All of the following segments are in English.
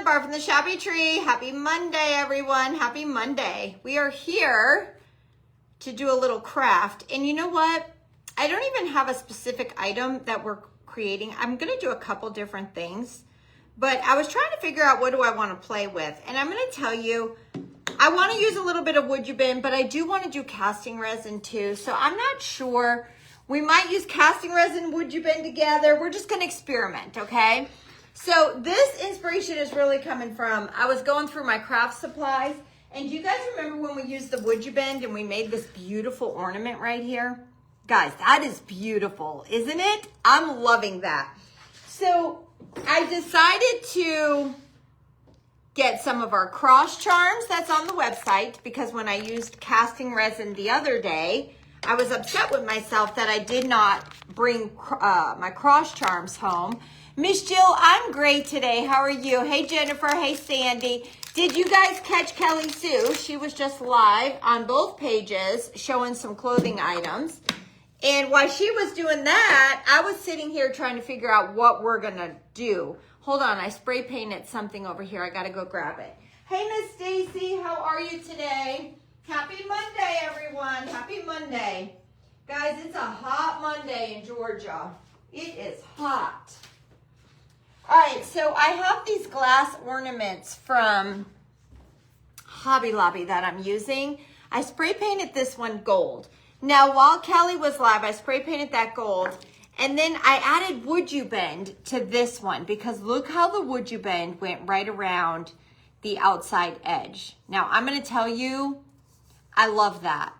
Barb from the Shabby Tree. Happy Monday, everyone. Happy Monday. We are here to do a little craft. And you know what? I don't even have a specific item that we're creating. I'm going to do a couple different things. But I was trying to figure out what do I want to play with. And I'm going to tell you, I want to use a little bit of wood you bend, but I do want to do casting resin too. So I'm not sure. We might use casting resin and wood you bend together. We're just going to experiment, okay? So this inspiration is really coming from, I was going through my craft supplies, and do you guys remember when we used the wood you bend and we made this beautiful ornament right here? Guys, that is beautiful, isn't it? I'm loving that. So I decided to get some of our cross charms that's on the website, because when I used casting resin the other day, I was upset with myself that I did not bring my cross charms home. Miss Jill, I'm great today. How are you? Hey, Jennifer. Hey, Sandy. Did you guys catch Kelly Sue? She was just live on both pages showing some clothing items. And while she was doing that, I was sitting here trying to figure out what we're going to do. Hold on. I spray painted something over here. I got to go grab it. Hey, Miss Stacy. How are you today? Happy Monday, everyone. Happy Monday. Guys, it's a hot Monday in Georgia. It is hot. All right, so I have these glass ornaments from Hobby Lobby that I'm using. I spray painted this one gold. Now, while Kelly was live, I spray painted that gold. And then I added wood you bend to this one, because look how the wood you bend went right around the outside edge. Now, I'm going to tell you, I love that.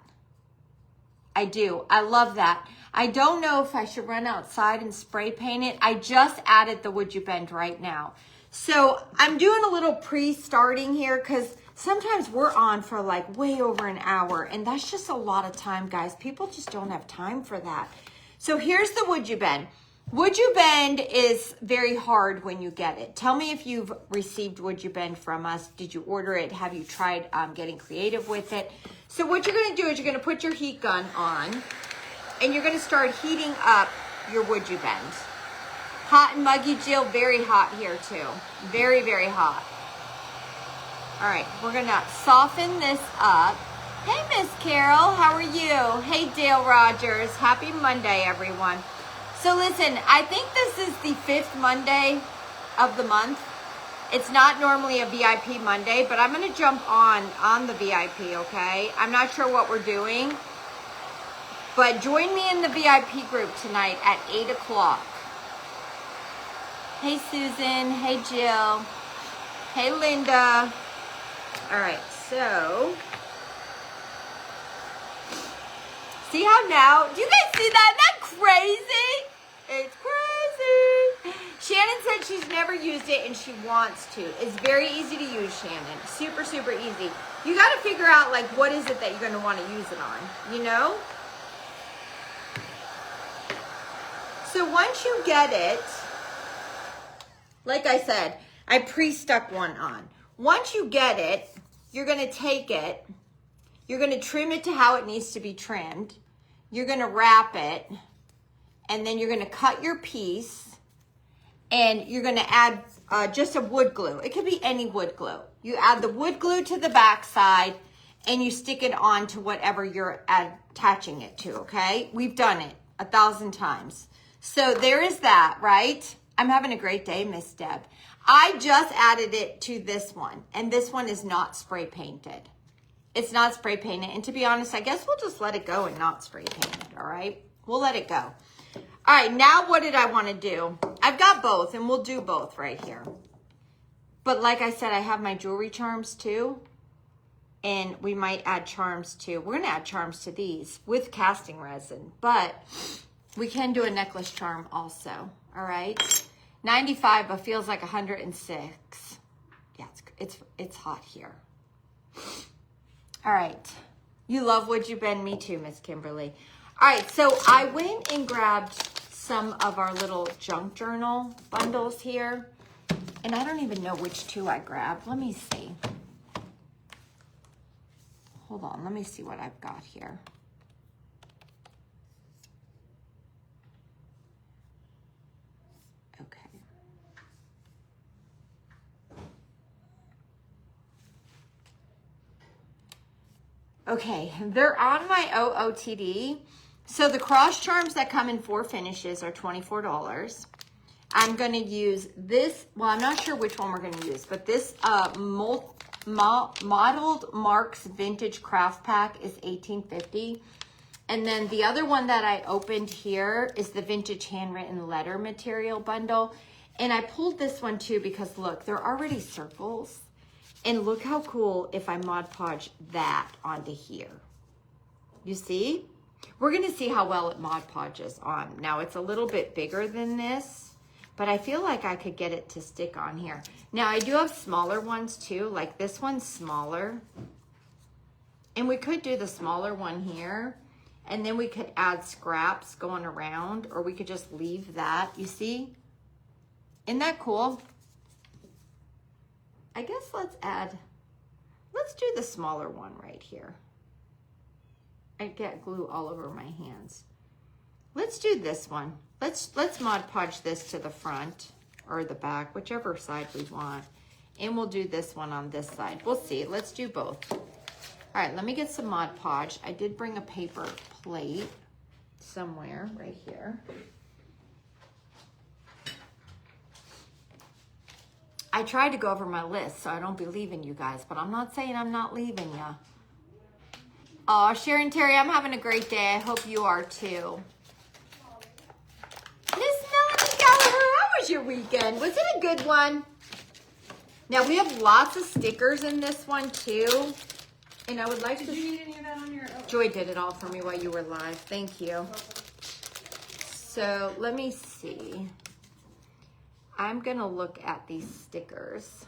I do. I love that. I don't know if I should run outside and spray paint it. I just added the wood you bend right now. So I'm doing a little pre-starting here, because sometimes we're on for like way over an hour, and that's just a lot of time, guys. People just don't have time for that. So here's the wood you bend. Wood you bend is very hard when you get it. Tell me if you've received wood you bend from us. Did you order it? Have you tried getting creative with it? So what you're going to do is you're going to put your heat gun on, and you're going to start heating up your wood you bend. Hot and muggy, Jill. Very hot here too. Very, very hot. All right, we're going to soften this up. Hey, Miss Carol, how are you? Hey, Dale Rogers. Happy Monday, everyone. So listen, I think this is the 5th Monday of the month. It's not normally a VIP Monday, but I'm going to jump on the VIP, okay? I'm not sure what we're doing, but join me in the VIP group tonight at 8 o'clock. Hey, Susan. Hey, Jill. Hey, Linda. All right, so see how now, do you guys see that? Isn't that crazy? It's crazy. Shannon said she's never used it and she wants to. It's very easy to use, Shannon. Super, super easy. You got to figure out, like, what is it that you're going to want to use it on, you know? So once you get it, like I said, I pre-stuck one on. Once you get it, you're going to take it, you're going to trim it to how it needs to be trimmed. You're going to wrap it, and then you're going to cut your piece, and you're going to add just a wood glue. It could be any wood glue. You add the wood glue to the back side, and you stick it on to whatever you're attaching it to, okay? We've done it 1,000 times. So there is that, right? I'm having a great day, Miss Deb. I just added it to this one, and this one is not spray painted. It's not spray painted, and to be honest, I guess we'll just let it go and not spray paint it, all right? We'll let it go. All right, now what did I want to do? I've got both, and we'll do both right here. But like I said, I have my jewelry charms too, and we might add charms too. We're going to add charms to these with casting resin, but we can do a necklace charm also, all right? 95, but feels like 106. Yeah, it's hot here. All right. You love wood you bend? Me too, Miss Kimberly. All right, so I went and grabbed some of our little junk journal bundles here. And I don't even know which two I grabbed. Let me see. Hold on, let me see what I've got here. Okay. Okay, they're on my OOTD. So the cross charms that come in 4 finishes are $24. I'm going to use this. Well, I'm not sure which one we're going to use, but this modeled Marks Vintage Craft Pack is $18.50. And then the other one that I opened here is the Vintage Handwritten Letter Material Bundle. And I pulled this one too because look, they're already circles. And look how cool if I Mod Podge that onto here. You see? We're going to see how well it Mod Podges on. Now it's a little bit bigger than this, but I feel like I could get it to stick on here. Now I do have smaller ones too, like this one's smaller. And we could do the smaller one here, and then we could add scraps going around, or we could just leave that, you see? Isn't that cool? I guess let's do the smaller one right here. I get glue all over my hands. Let's do this one. Let's Mod Podge this to the front or the back, whichever side we want. And we'll do this one on this side. We'll see. Let's do both. All right, let me get some Mod Podge. I did bring a paper plate somewhere right here. I tried to go over my list, so I don't be leaving you guys, but I'm not saying I'm not leaving ya. Oh, Sharon Terry, I'm having a great day. I hope you are too. Miss Melanie Gallagher, how was your weekend? Was it a good one? Now, we have lots of stickers in this one too. And I would like to... Did you need any of that on your... Oh. Joy did it all for me while you were live. Thank you. So, let me see. I'm going to look at these stickers.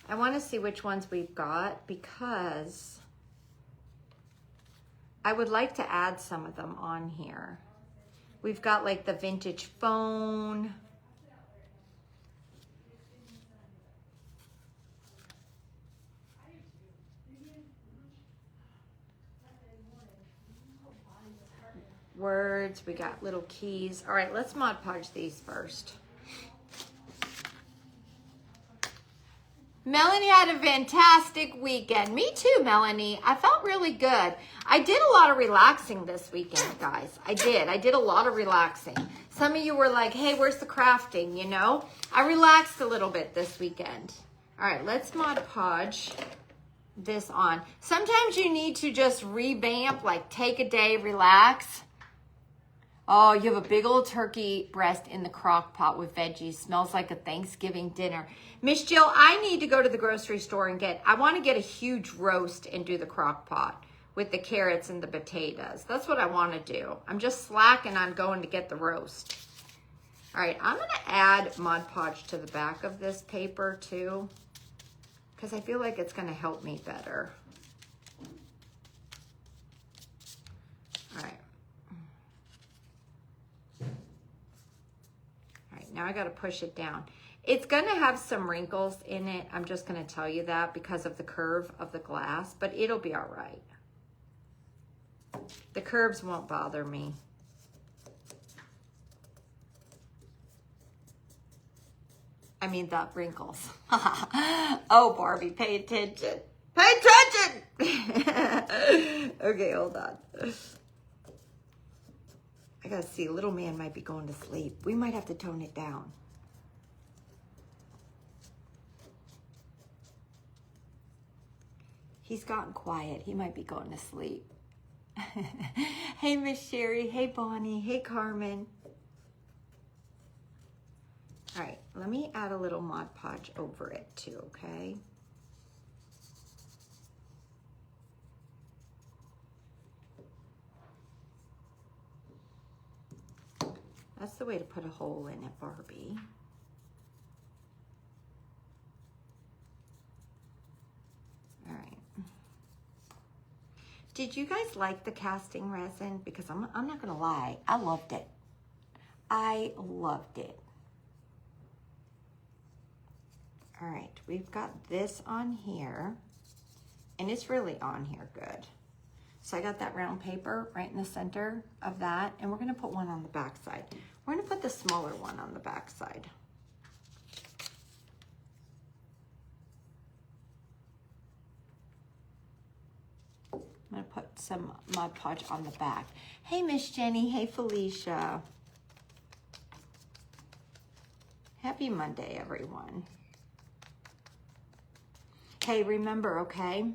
I want to see which ones we've got because I would like to add some of them on here. We've got like the vintage phone. Words, we got little keys. All right, let's Mod Podge these first. Melanie had a fantastic weekend. Me too, Melanie. I felt really good. I did a lot of relaxing this weekend, guys. I did a lot of relaxing. Some of you were like, hey, where's the crafting, you know? I relaxed a little bit this weekend. All right, let's Mod Podge this on. Sometimes you need to just revamp, like take a day, relax. Oh, you have a big old turkey breast in the crock pot with veggies. Smells like a Thanksgiving dinner. Miss Jill, I need to go to the grocery store and I want to get a huge roast and do the crock pot with the carrots and the potatoes. That's what I want to do. I'm just slacking on going to get the roast. All right, I'm going to add Mod Podge to the back of this paper too, because I feel like it's going to help me better. All right. Now I got to push it down. It's going to have some wrinkles in it. I'm just going to tell you that because of the curve of the glass, but it'll be all right. The curves won't bother me. I mean, the wrinkles. Oh, Barbie, pay attention. Pay attention! Okay, hold on. I gotta see, little man might be going to sleep. We might have to tone it down. He's gotten quiet. He might be going to sleep. Hey, Miss Sherry. Hey, Bonnie. Hey, Carmen. All right, let me add a little Mod Podge over it too, okay? That's the way to put a hole in it, Barbie. All right. Did you guys like the casting resin? Because I'm not gonna lie, I loved it. I loved it. All right, we've got this on here, and it's really on here good. So I got that round paper right in the center of that, and we're gonna put one on the back side. We're gonna put the smaller one on the back side. I'm gonna put some Mod Podge on the back. Hey, Miss Jenny. Hey, Felicia. Happy Monday, everyone. Hey, remember, okay?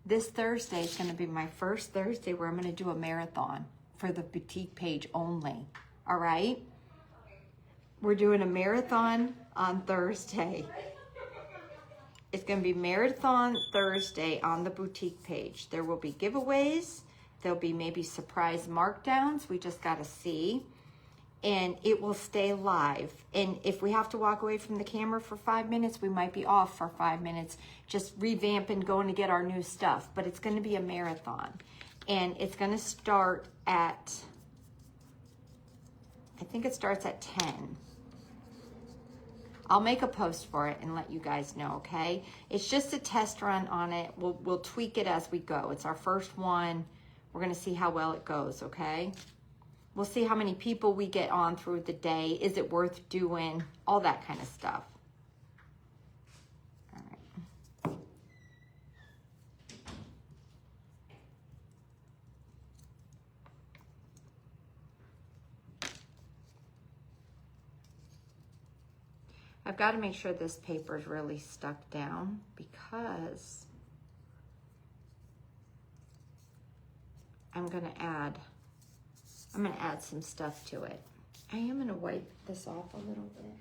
This Thursday is gonna be my first Thursday where I'm gonna do a marathon for the boutique page only, all right? We're doing a marathon on Thursday. It's gonna be Marathon Thursday on the boutique page. There will be giveaways. There'll be maybe surprise markdowns. We just gotta see. And it will stay live. And if we have to walk away from the camera for 5 minutes, we might be off for 5 minutes, just revamping, going to get our new stuff. But it's gonna be a marathon. And it's gonna start at, I think it starts at 10. I'll make a post for it and let you guys know, okay? It's just a test run on it. We'll tweak it as we go. It's our first one. We're gonna see how well it goes, okay? We'll see how many people we get on through the day. Is it worth doing? All that kind of stuff. All right. I've got to make sure this paper is really stuck down because I'm going to add some stuff to it. I am going to wipe this off a little bit.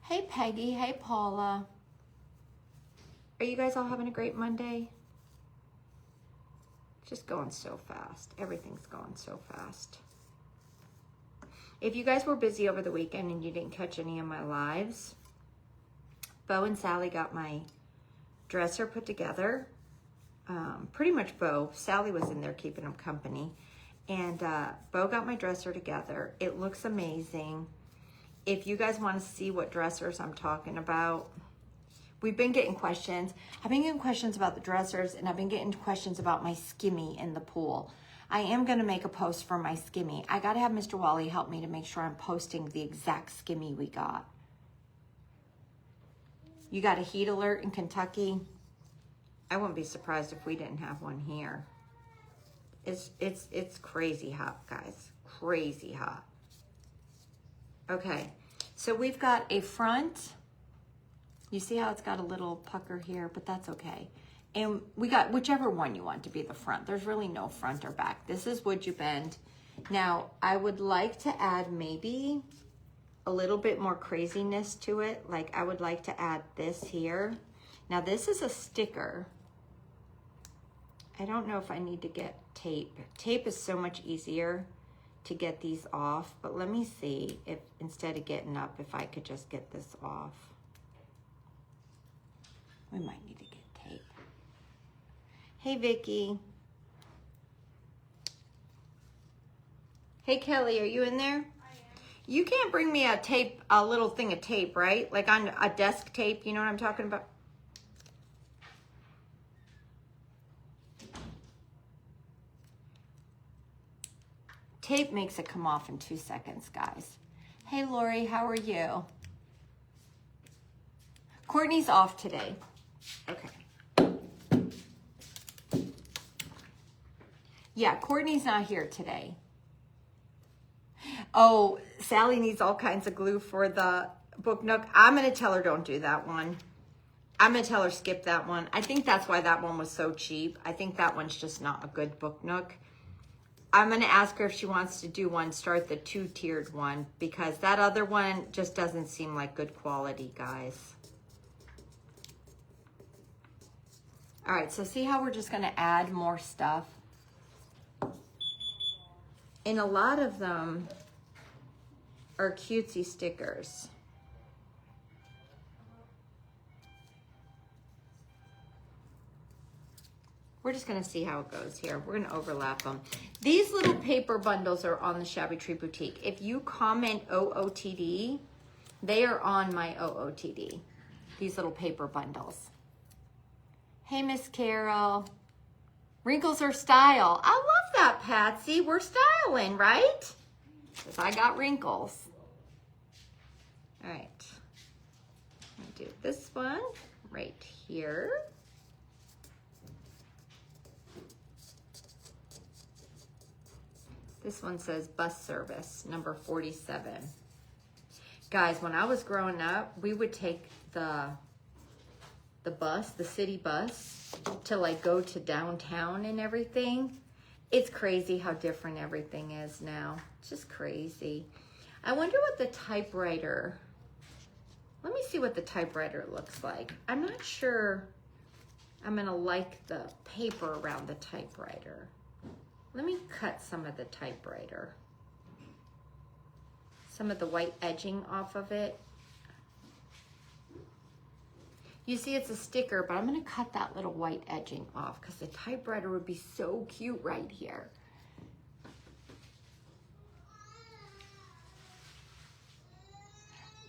Hey, Peggy. Hey, Paula. Are you guys all having a great Monday? Just going so fast. Everything's going so fast. If you guys were busy over the weekend and you didn't catch any of my lives, Bo and Sally got my dresser put together. Pretty much Bo. Sally was in there keeping him company. And Bo got my dresser together. It looks amazing. If you guys want to see what dressers I'm talking about, we've been getting questions. I've been getting questions about the dressers, and I've been getting questions about my skimmy in the pool. I am going to make a post for my skimmy. I got to have Mr. Wally help me to make sure I'm posting the exact skimmy we got. You got a heat alert in Kentucky? I wouldn't be surprised if we didn't have one here. It's crazy hot, guys. Crazy hot. Okay, so we've got a front. You see how it's got a little pucker here, but that's okay. And we got whichever one you want to be the front. There's really no front or back. This is Would You Bend. Now, I would like to add maybe a little bit more craziness to it. Like I would like to add this here. Now this is a sticker. I don't know if I need to get tape. Tape is so much easier to get these off, but let me see if instead of getting up, if I could just get this off. We might need to get tape. Hey, Vicky. Hey, Kelly, are you in there? I am. You can't bring me a little thing of tape, right? Like on a desk tape, you know what I'm talking about? Tape makes it come off in 2 seconds, guys. Hey, Lori, how are you? Courtney's off today. Okay. Yeah, Courtney's not here today. Oh, Sally needs all kinds of glue for the book nook. I'm going to tell her don't do that one. I'm going to tell her skip that one. I think that's why that one was so cheap. I think that one's just not a good book nook. I'm going to ask her if she wants to do one, start the 2-tiered one, because that other one just doesn't seem like good quality, guys. All right, so see how we're just going to add more stuff? And a lot of them are cutesy stickers. We're just gonna see how it goes here. We're gonna overlap them. These little paper bundles are on the Shabby Tree Boutique. If you comment OOTD, they are on my OOTD. These little paper bundles. Hey, Miss Carol. Wrinkles are style. I love that, Patsy. We're styling, right? Because I got wrinkles. All right. I'm gonna do this one right here. This one says bus service, number 47. Guys, when I was growing up, we would take the bus, the city bus, to like go to downtown and everything. It's crazy how different everything is now. It's just crazy. I wonder what the typewriter, let me see what the typewriter looks like. I'm not sure I'm gonna like the paper around the typewriter. Let me cut some of the typewriter. Some of the white edging off of it. You see it's a sticker, but I'm gonna cut that little white edging off because the typewriter would be so cute right here.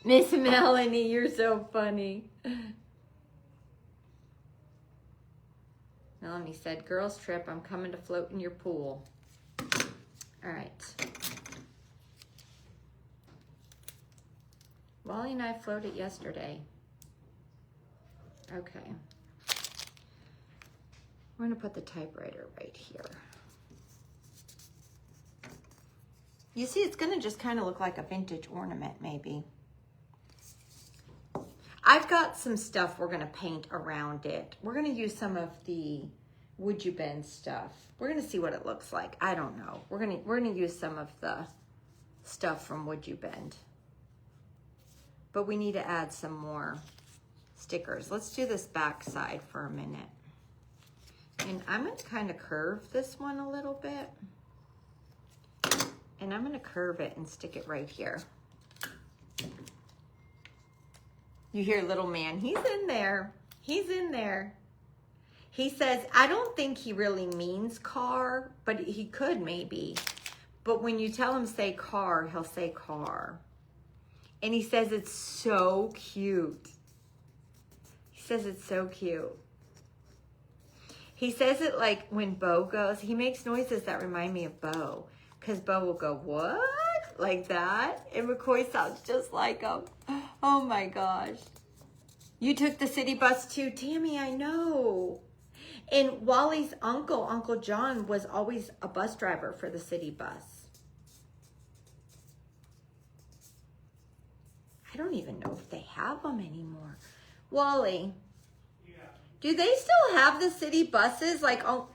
Miss Melanie, you're so funny. Melanie said, girls trip, I'm coming to float in your pool. All right. Wally and I floated yesterday. Okay. We're gonna put the typewriter right here. You see, it's gonna just kind of look like a vintage ornament, maybe. I've got some stuff we're gonna paint around it. We're gonna use some of the Would You Bend stuff. We're gonna see what it looks like. I don't know. We're gonna use some of the stuff from Would You Bend. But we need to add some more stickers. Let's do this back side for a minute. And I'm gonna kind of curve this one a little bit. And I'm gonna curve it and stick it right here. You hear little man, he's in there. He's in there. He says, I don't think he really means car, but he could maybe. But when you tell him say car, he'll say car. And he says it's so cute. He says it's so cute. He says it like when Bo goes, he makes noises that remind me of Bo. Because Bo will go, what? Like that. And McCoy sounds just like him. Oh my gosh. You took the city bus too? Tammy, I know. And Wally's uncle, Uncle John, was always a bus driver for the city bus. I don't even know if they have them anymore. Wally, yeah. Do they still have the city buses? Like, oh,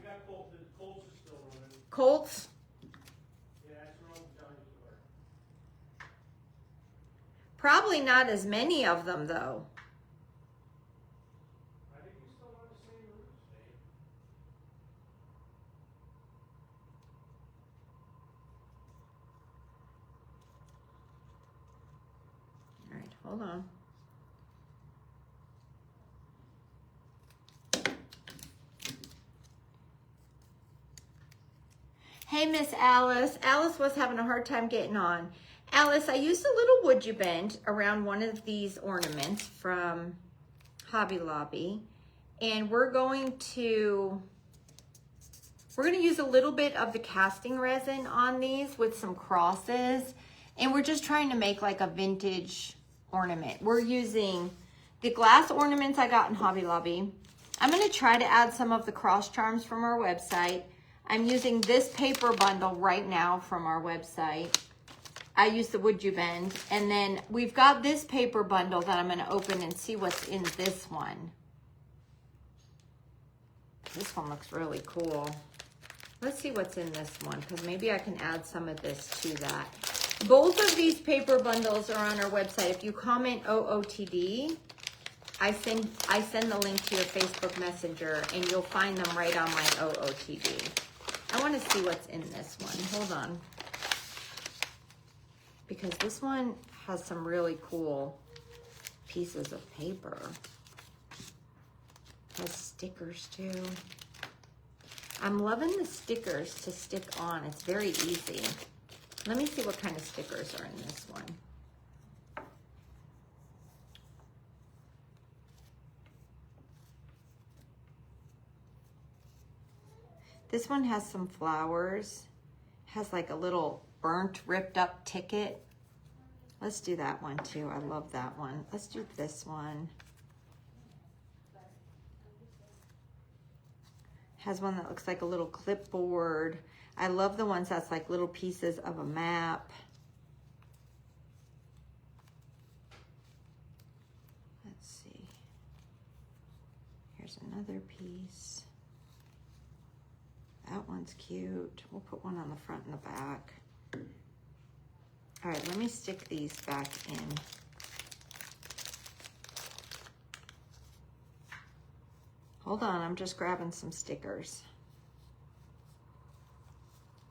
Colts is still running. Colts? Yeah, that's where Uncle John's were. Probably not as many of them, though. I think we still on the same routes, Dave. All right, hold on. Hey, Miss Alice. Alice was having a hard time getting on. Alice, I used a little Would You Bend around one of these ornaments from Hobby Lobby. And we're going to use a little bit of the casting resin on these with some crosses. And we're just trying to make like a vintage ornament. We're using the glass ornaments I got in Hobby Lobby. I'm going to try to add some of the cross charms from our website. I'm using this paper bundle right now from our website. I use the Would You Bend. And then we've got this paper bundle that I'm going to open and see what's in this one. This one looks really cool. Let's see what's in this one, because maybe I can add some of this to that. Both of these paper bundles are on our website. If you comment OOTD, I send the link to your Facebook Messenger, and you'll find them right on my OOTD. I want to see what's in this one. Hold on. Because this one has some really cool pieces of paper. It has stickers too. I'm loving the stickers to stick on. It's very easy. Let me see what kind of stickers are in this one. This one has some flowers. Has like a little burnt, ripped up ticket. Let's do that one too. I love that one. Let's do this one. Has one that looks like a little clipboard. I love the ones that's like little pieces of a map. Let's see. Here's another piece. That one's cute. We'll put one on the front and the back. All right, let me stick these back in. Hold on, I'm just grabbing some stickers.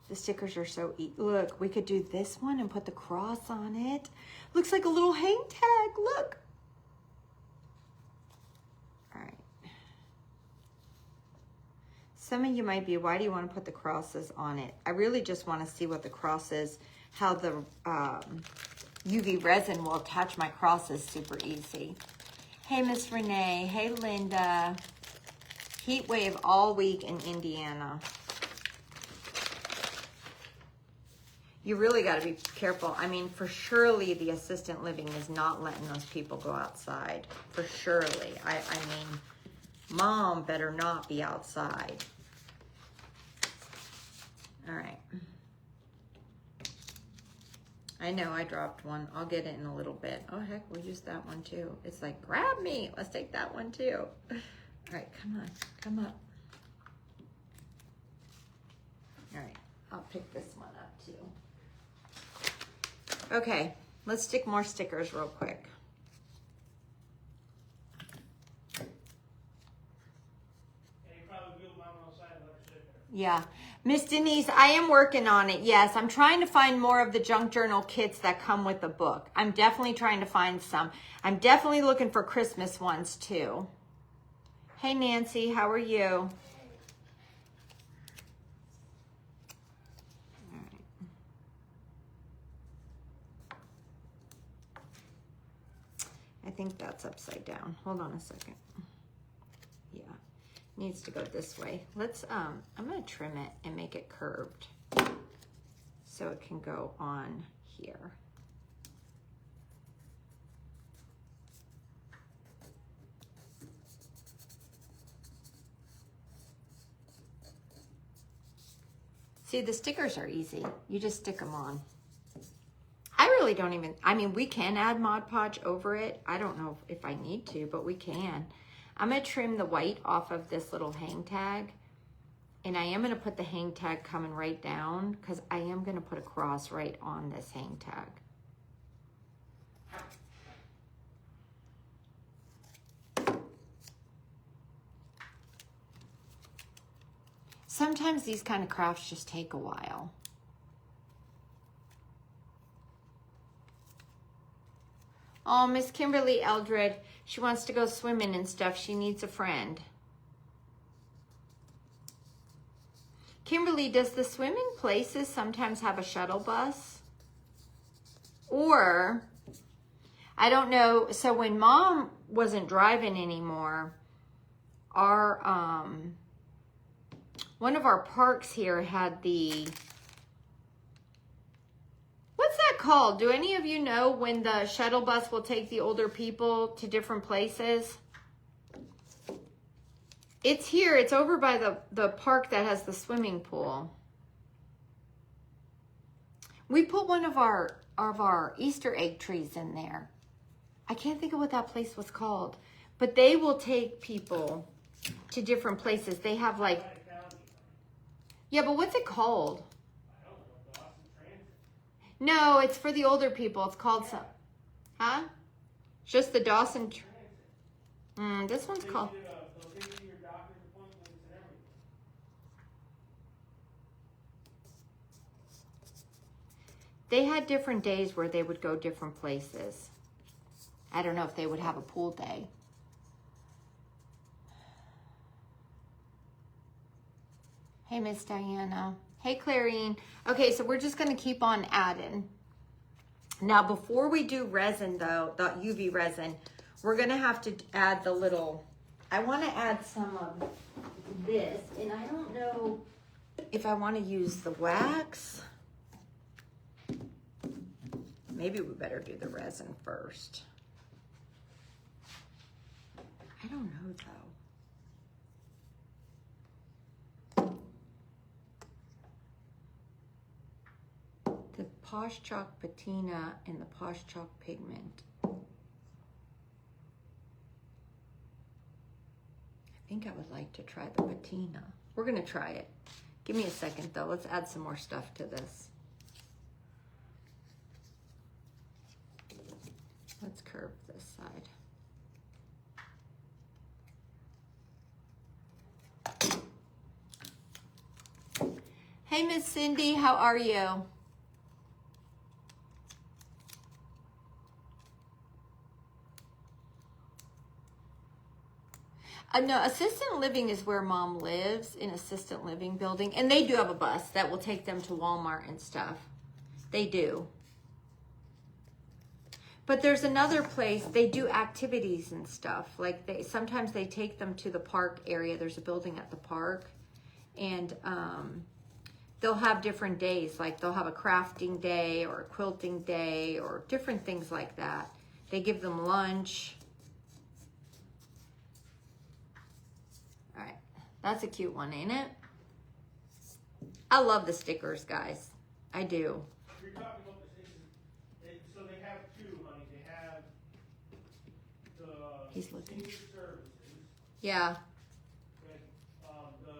The stickers are so look, we could do this one and put the cross on it. Looks like a little hang tag, look. All right. Some of you might be, why do you want to put the crosses on it? I really just want to see what the cross is, how the UV resin will attach my crosses super easy. Hey, Miss Renee. Hey, Linda. Heat wave all week in Indiana. You really got to be careful. I mean, for surely the assistant living is not letting those people go outside. For surely. I mean, Mom better not be outside. All right. I know I dropped one. I'll get it in a little bit. Oh, heck, we'll use that one too. It's like, grab me. Let's take that one too. All right, come on, come up. All right, I'll pick this one up too. Okay, let's stick more stickers real quick. Yeah. Miss Denise, I am working on it. Yes, I'm trying to find more of the junk journal kits that come with the book. I'm definitely trying to find some. I'm definitely looking for Christmas ones too. Hey, Nancy, how are you? All right. I think that's upside down. Hold on a second. Yeah. Needs to go this way. Let's, I'm going to trim it and make it curved so it can go on here. See, the stickers are easy. You just stick them on. I really don't even, I mean, we can add Mod Podge over it. I don't know if I need to, but we can. I'm going to trim the white off of this little hang tag. And I am going to put the hang tag coming right down because I am going to put a cross right on this hang tag. Sometimes these kind of crafts just take a while. Oh, Miss Kimberly Eldred, she wants to go swimming and stuff. She needs a friend. Kimberly, does the swimming places sometimes have a shuttle bus? Or, I don't know, so when Mom wasn't driving anymore, our, one of our parks here had the, what's that called? Do any of you know when the shuttle bus will take the older people to different places? It's here. It's over by the park that has the swimming pool. We put one of our Easter egg trees in there. I can't think of what that place was called, but they will take people to different places. They have like, yeah, but what's it called? No, it's for the older people. It's called some, huh? Just the Dawson. This one's called. They had different days where they would go different places. I don't know if they would have a pool day. Hey, Miss Diana. Hey, Clarine. Okay, so we're just going to keep on adding. Now, before we do resin, though, the UV resin, we're going to have to add the little, I want to add some of this, and I don't know if I want to use the wax. Maybe we better do the resin first. I don't know, though. Posh Chalk Patina and the Posh Chalk Pigment. I think I would like to try the patina. We're gonna try it. Give me a second though. Let's add some more stuff to this. Let's curve this side. Hey, Miss Cindy, how are you? No, assistant living is where Mom lives, in assistant living building. And they do have a bus that will take them to Walmart and stuff. They do. But there's another place, they do activities and stuff. Like sometimes they take them to the park area. There's a building at the park. And they'll have different days. Like they'll have a crafting day or a quilting day or different things like that. They give them lunch. All right, that's a cute one, ain't it? I love the stickers, guys. I do. You're talking about so they have two, honey. They have the He's looking. senior services. Yeah. With, the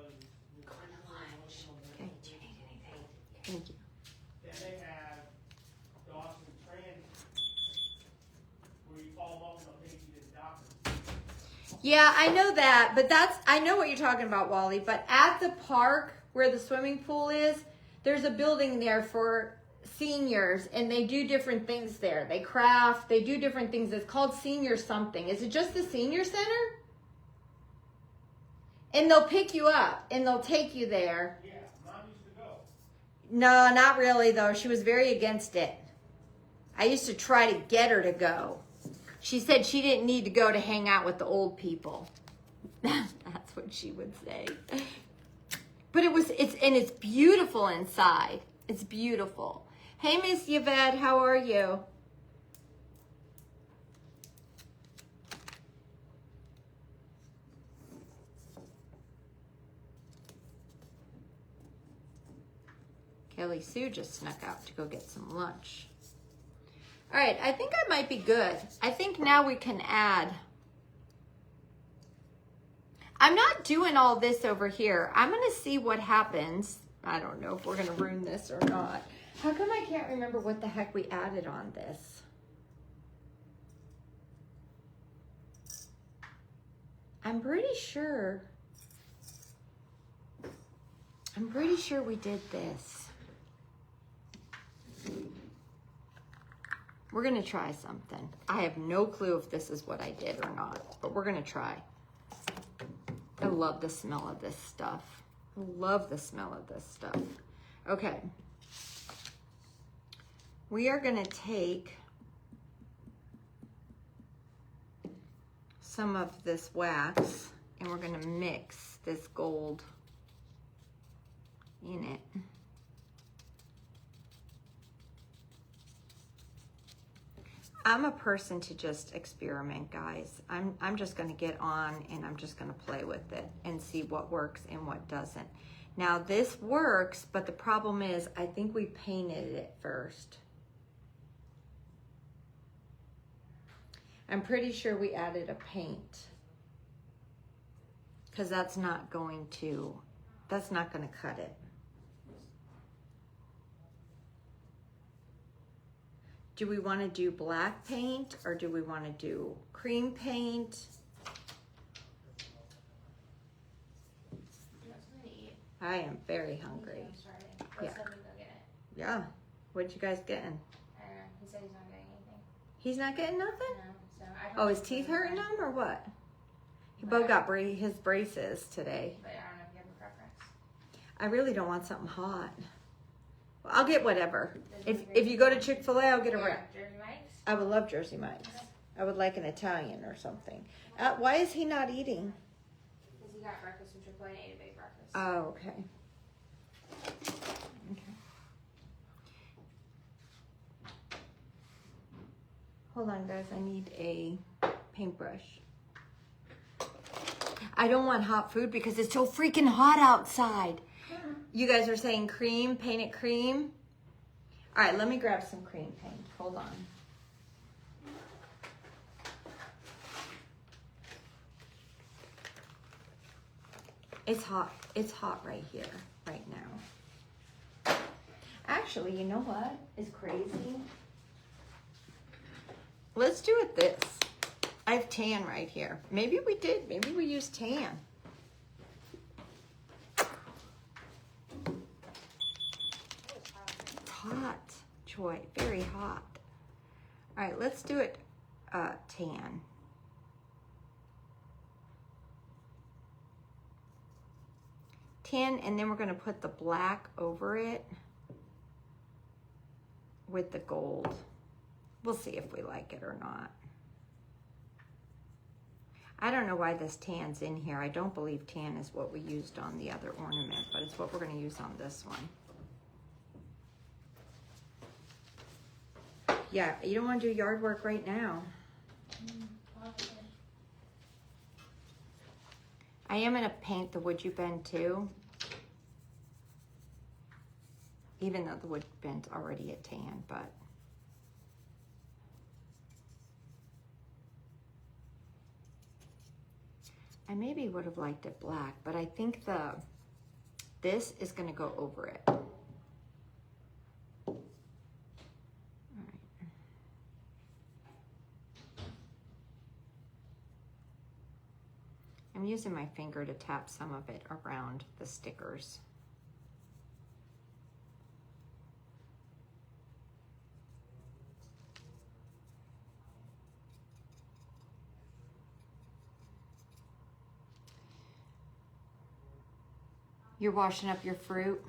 Okay. Thank you. Then they have Dawson Transit, where you call them up and they'll take you to the doctor. Yeah, I know that, but I know what you're talking about, Wally, but at the park where the swimming pool is, there's a building there for seniors, and they do different things there. They craft, they do different things. It's called Senior something. Is it just the senior center? And they'll pick you up, and they'll take you there. Yeah, Mom used to go. No, not really, though. She was very against it. I used to try to get her to go. She said she didn't need to go to hang out with the old people. That's what she would say. But it's beautiful inside. It's beautiful. Hey, Miss Yvette, how are you? Kelly Sue just snuck out to go get some lunch. All right, I think I might be good. I think now we can add. I'm not doing all this over here. I'm gonna see what happens. I don't know if we're gonna ruin this or not. How come I can't remember what the heck we added on this? I'm pretty sure we did this. We're gonna try something. I have no clue if this is what I did or not, but we're gonna try. I love the smell of this stuff. I love the smell of this stuff. Okay. We are gonna take some of this wax and we're gonna mix this gold in it. I'm a person to just experiment, guys. I'm just gonna get on and I'm just gonna play with it and see what works and what doesn't. Now this works, but the problem is I think we painted it first. I'm pretty sure we added a paint because that's not gonna cut it. Do we want to do black paint or do we want to do cream paint? I am very hungry. Yeah. Yeah. What you guys getting? I don't know. He said he's not getting anything. He's not getting nothing? No. So I Oh, his teeth hurting him or what? He both got his braces today. But I don't know if you have a preference. I really don't want something hot. Well, I'll get whatever. If you go to Chick-fil-A, I'll get a wrap. Jersey Mike's? I would love Jersey Mike's. Okay. I would like an Italian or something. Why is he not eating? Because he got breakfast from Chick-fil-A and ate a big breakfast. Oh, okay. Okay. Hold on, guys. I need a paintbrush. I don't want hot food because it's so freaking hot outside. You guys are saying cream, paint it cream. All right, let me grab some cream paint. Hold on. It's hot. It's hot right here, right now. Actually, you know what is crazy? Let's do it this. I have tan right here. Maybe we did. Maybe we used tan. It's hot, Joy. Very hot. All right, let's do it tan. Tan, and then we're going to put the black over it with the gold. We'll see if we like it or not. I don't know why this tan's in here. I don't believe tan is what we used on the other ornament, but it's what we're going to use on this one. Yeah, you don't want to do yard work right now. I am going to paint the wood you bend too. Even though the wood bend's already a tan, but. I maybe would have liked it black, but I think this is going to go over it. All right. I'm using my finger to tap some of it around the stickers. You're washing up your fruit.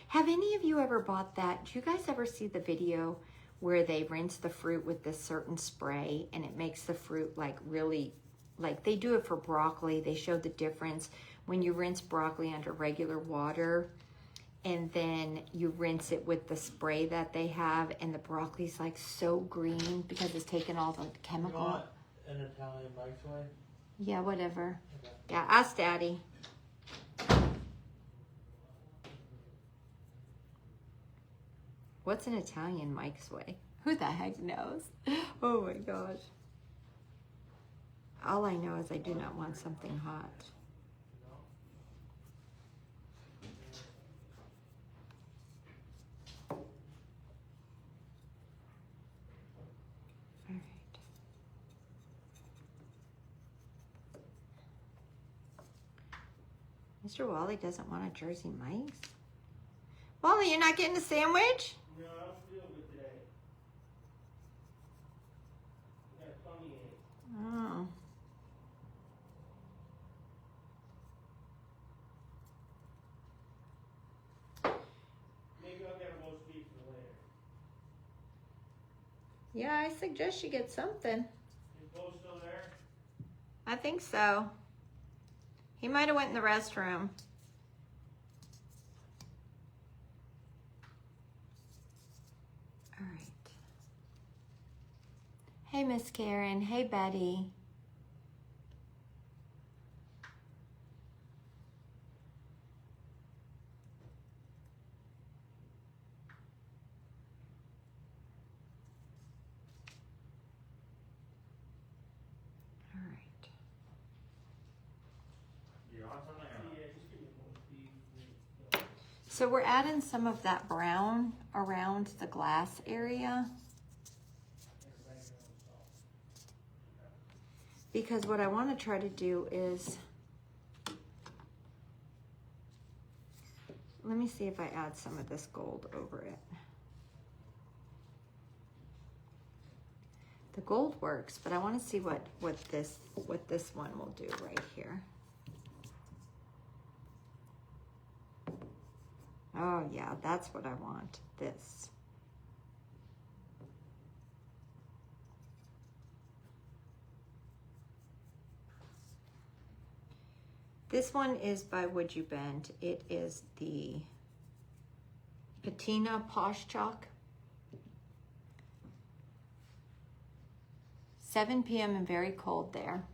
Have any of you ever bought that? Do you guys ever see the video where they rinse the fruit with this certain spray and it makes the fruit like really, like they do it for broccoli. They show the difference when you rinse broccoli under regular water and then you rinse it with the spray that they have and the broccoli's like so green because it's taken all the chemical. You want an Italian microwave? Yeah, whatever. Okay. Yeah, ask Daddy. What's an Italian Mike's way? Who the heck knows? Oh my gosh. All I know is I do not want something hot. All right. Mr. Wally doesn't want a Jersey Mike's? Wally, you're not getting a sandwich? No, I don't feel good today. I got a tummy ache. Oh. Maybe I'll get a roast beef for later. Yeah, I suggest you get something. Is Bo still there? I think so. He might have went in the restroom. All right. Hey, Miss Karen. Hey, Betty. All right. You want something or not? Yeah, just give me a roast beef. So we're adding some of that brown around the glass area because what I want to try to do is, let me see if I add some of this gold over it. The gold works, but I want to see what this one will do right here. Oh yeah, that's what I want, this. This one is by Would You Bend. It is the Patina Posh Chalk. 7 p.m. and very cold there.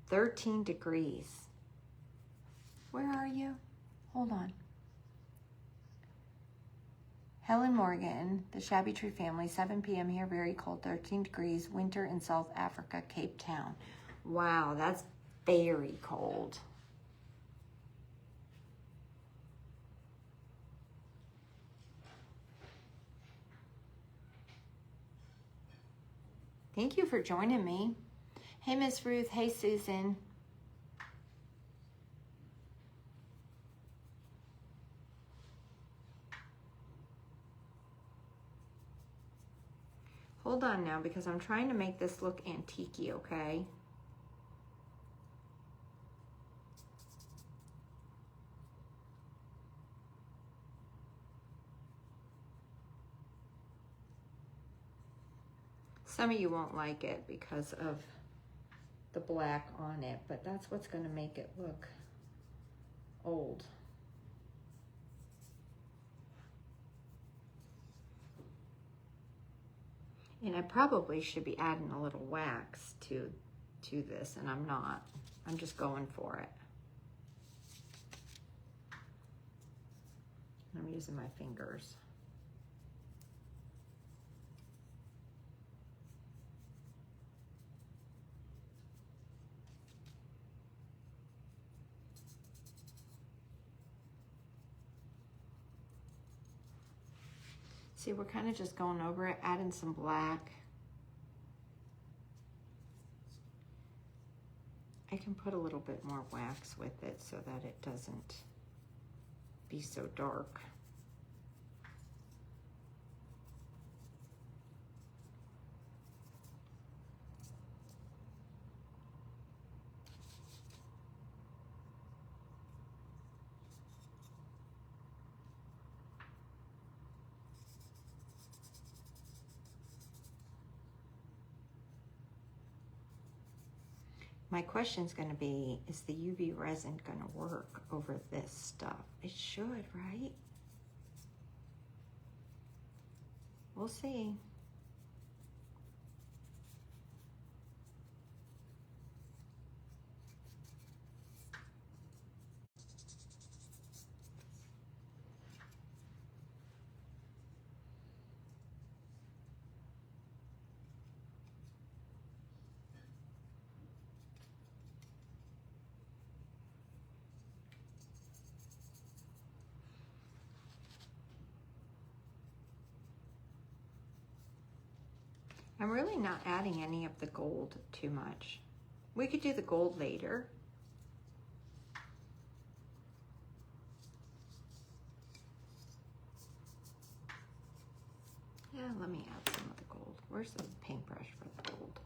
13 degrees. Where are you? Hold on. Helen Morgan, the Shabby Tree Family, 7 p.m. here, very cold, 13 degrees, winter in South Africa, Cape Town. Wow, that's very cold. Thank you for joining me. Hey, Miss Ruth. Hey, Susan. Hold on now, because I'm trying to make this look antique-y, okay? Some of you won't like it because of the black on it, but that's what's going to make it look old. And I probably should be adding a little wax to this, and I'm not. I'm just going for it. I'm using my fingers. See, we're kind of just going over it, adding some black. I can put a little bit more wax with it so that it doesn't be so dark. My question's going to be, is the UV resin going to work over this stuff? It should, right? We'll see. I'm really not adding any of the gold too much. We could do the gold later. Yeah, let me add some of the gold. Where's the paintbrush for the gold?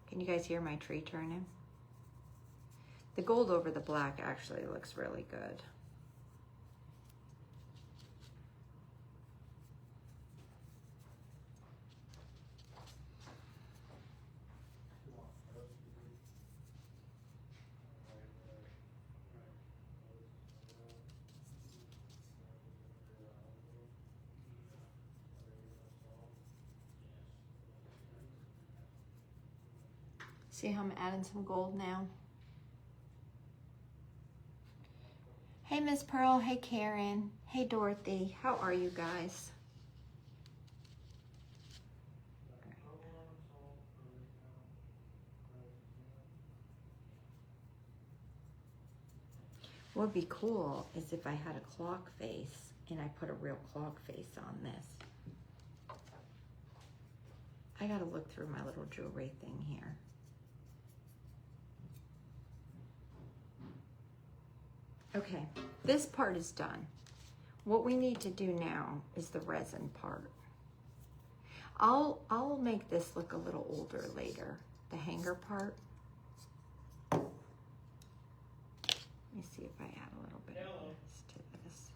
Can you guys hear my tree turning? The gold over the black actually looks really good. See how I'm adding some gold now? Hey, Miss Pearl. Hey, Karen. Hey, Dorothy. How are you guys? What would be cool is if I had a clock face and I put a real clock face on this. I gotta look through my little jewelry thing here. Okay, this part is done. What we need to do now is the resin part. I'll make this look a little older later, the hanger part. Let me see if I add a little bit of this to this.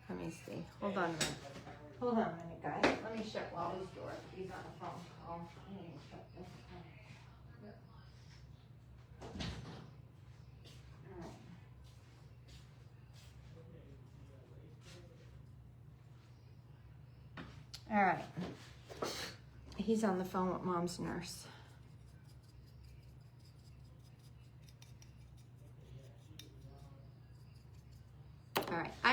Let me see. Hold on a minute. Hold on a minute, guys. Let me shut Wally's door. He's on a phone call. I need to shut this down. All right. He's on the phone with Mom's nurse.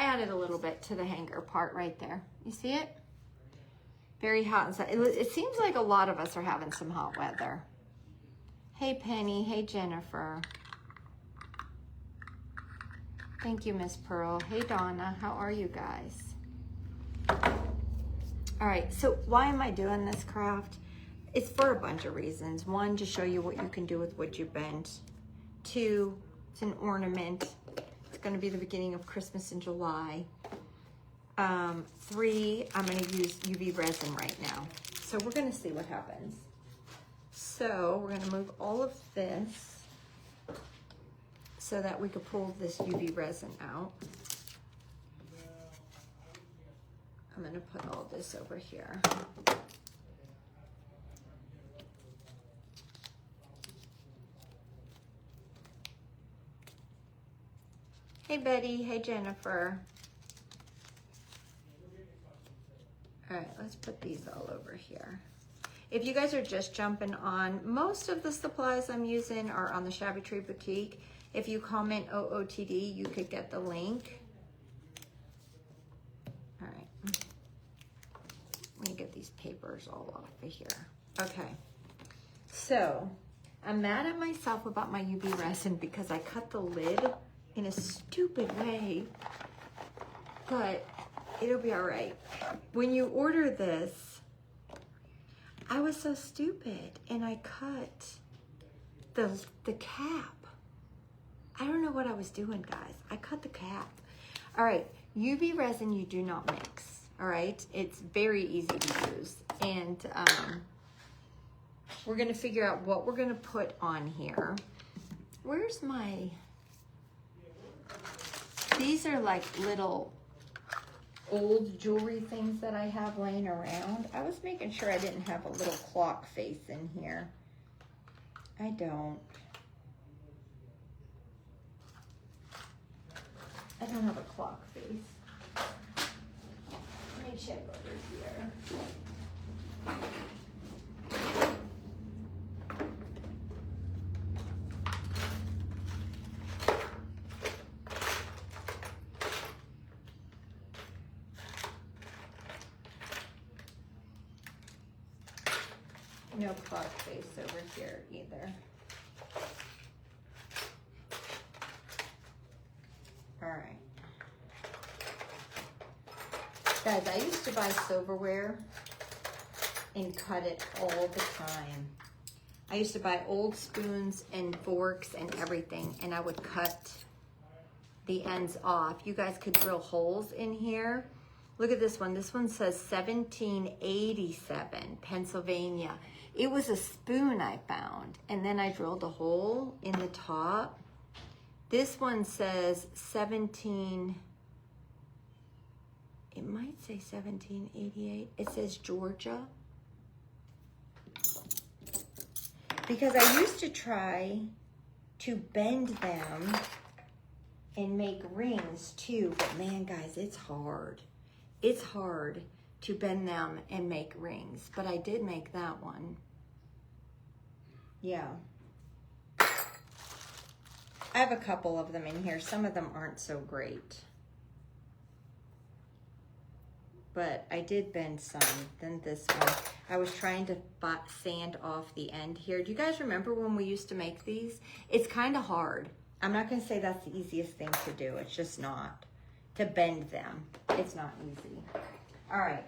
added a little bit to the hanger part right there. You see it? Very hot inside. It seems like a lot of us are having some hot weather. Hey, Penny. Hey, Jennifer. Thank you, Miss Pearl. Hey, Donna. How are you guys? All right, so why am I doing this craft? It's for a bunch of reasons. One, to show you what you can do with wood you bent. Two, it's an ornament. It's gonna be the beginning of Christmas in July. Three, I'm gonna use UV resin right now. So we're gonna see what happens. So we're gonna move all of this so that we could pull this UV resin out. I'm gonna put all this over here. Hey Betty, hey Jennifer. All right, let's put these all over here. If you guys are just jumping on, most of the supplies I'm using are on the Shabby Tree Boutique. If you comment OOTD, you could get the link. All right, let me get these papers all off of here. Okay, so I'm mad at myself about my UV resin because I cut the lid in a stupid way, but it'll be all right. When you order this, I was so stupid and I cut the cap. I don't know what I was doing, guys. I cut the cap. All right, UV resin you do not mix, all right? It's very easy to use. And we're gonna figure out what we're gonna put on here. Where's my, these are like little old jewelry things that I have laying around. I was making sure I didn't have a little clock face in here. I don't. I don't have a clock face. Let me check over here. No clock face over here either. All right. Guys, I used to buy silverware and cut it all the time. I used to buy old spoons and forks and everything, and I would cut the ends off. You guys could drill holes in here. Look at this one. This one says 1787, Pennsylvania. It was a spoon I found, and then I drilled a hole in the top. This one says 17, it might say 1788. It says Georgia. Because I used to try to bend them and make rings too, but man, guys, it's hard. It's hard to bend them and make rings, but I did make that one. Yeah. I have a couple of them in here. Some of them aren't so great. But I did bend some. Then this one. I was trying to sand off the end here. Do you guys remember when we used to make these? It's kind of hard. I'm not going to say that's the easiest thing to do. It's just not. To bend them. It's not easy. All right.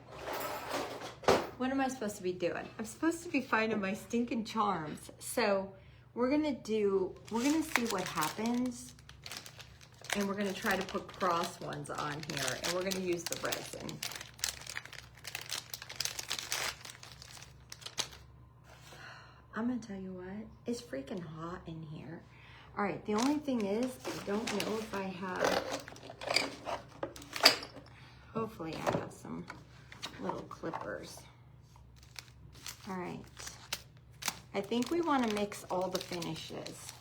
What am I supposed to be doing? I'm supposed to be finding my stinking charms. So we're gonna see what happens, and we're gonna try to put cross ones on here, and we're gonna use the resin. I'm gonna tell you what, it's freaking hot in here. All right, the only thing is, I don't know if I have, hopefully I have some little clippers. All right. I think we want to mix all the finishes.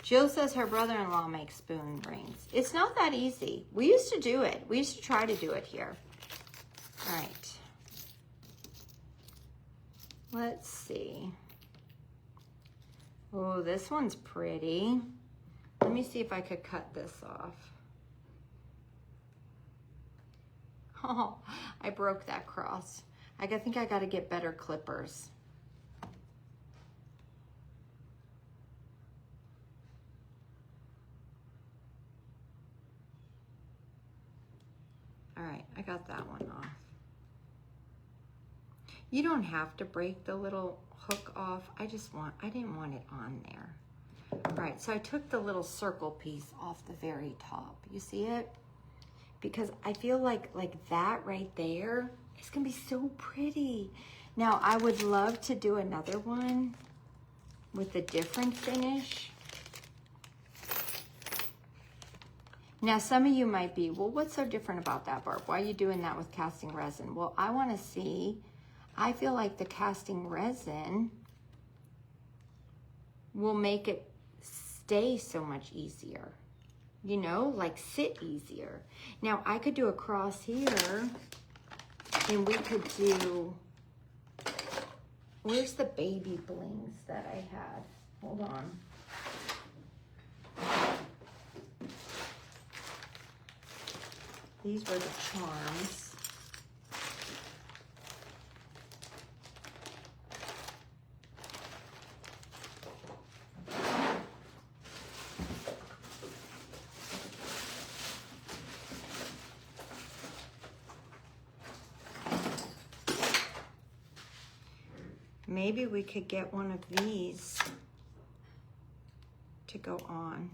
Jill says her brother-in-law makes spoon rings. It's not that easy. We used to do it. We used to try to do it here. All right. Let's see. Oh, this one's pretty. Let me see if I could cut this off. Oh, I broke that cross. I think I got to get better clippers. All right, I got that one off. You don't have to break the little hook off. I didn't want it on there. All right, so I took the little circle piece off the very top. You see it? Because I feel like that right there is gonna be so pretty. Now, I would love to do another one with a different finish. Now, some of you might be, well, what's so different about that, Barb? Why are you doing that with casting resin? Well, I wanna see, I feel like the casting resin will make it stay so much easier. You know, like sit easier. Now, I could do a cross here, and we could do, where's the baby blings that I had? Hold on. These were the charms. Maybe we could get one of these to go on.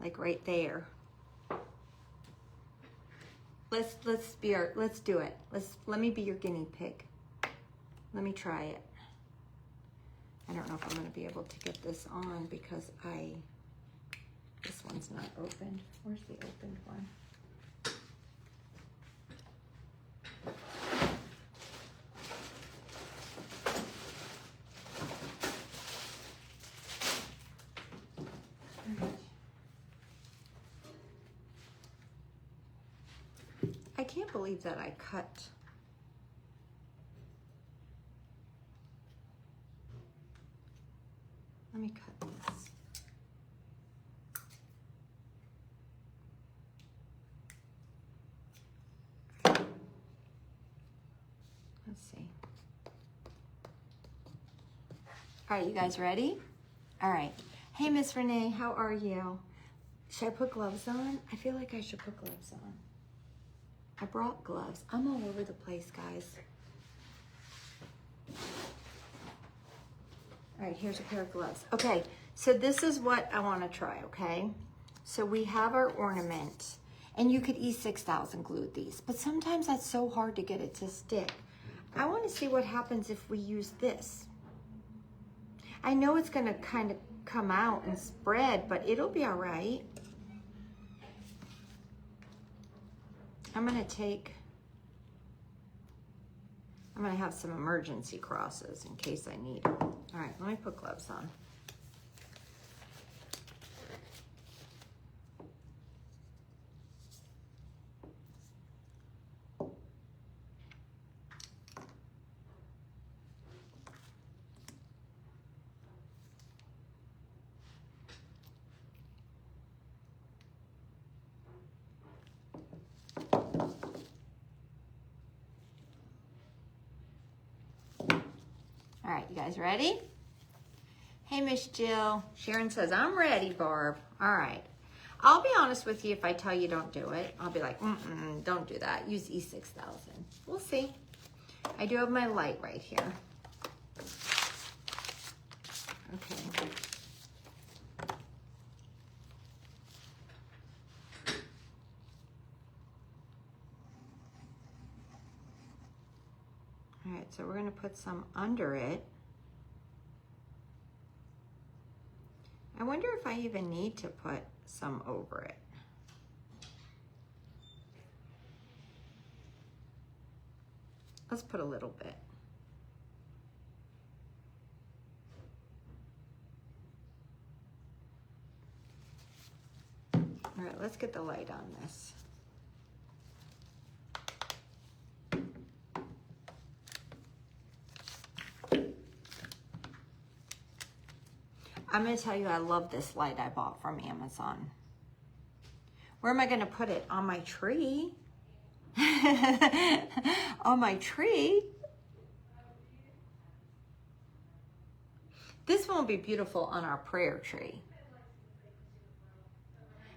Like right there. Let's do it. Let me be your guinea pig. Let me try it. I don't know if I'm gonna be able to get this on because this one's not opened. Where's the opened one? I can't believe that I cut. Let me cut this. Let's see. All right, you guys ready? All right. Hey, Miss Renee, how are you? Should I put gloves on? I feel like I should put gloves on. I brought gloves. I'm all over the place, guys. All right, here's a pair of gloves. Okay, so this is what I want to try, okay? So we have our ornament, and you could E6000 glue these, but sometimes that's so hard to get it to stick. I want to see what happens if we use this. I know it's going to kind of come out and spread, but it'll be all right. I'm going to have some emergency crosses in case I need them. All right, let me put gloves on. All right, you guys ready? Hey, Miss Jill. Sharon says, I'm ready, Barb. All right. I'll be honest with you, if I tell you don't do it, I'll be like, don't do that. Use E6000. We'll see. I do have my light right here. Okay. All right, so we're going to put some under it. I wonder if I even need to put some over it. Let's put a little bit. All right, let's get the light on this. I'm going to tell you, I love this light I bought from Amazon. Where am I going to put it? On my tree? On my tree? This one will be beautiful on our prayer tree.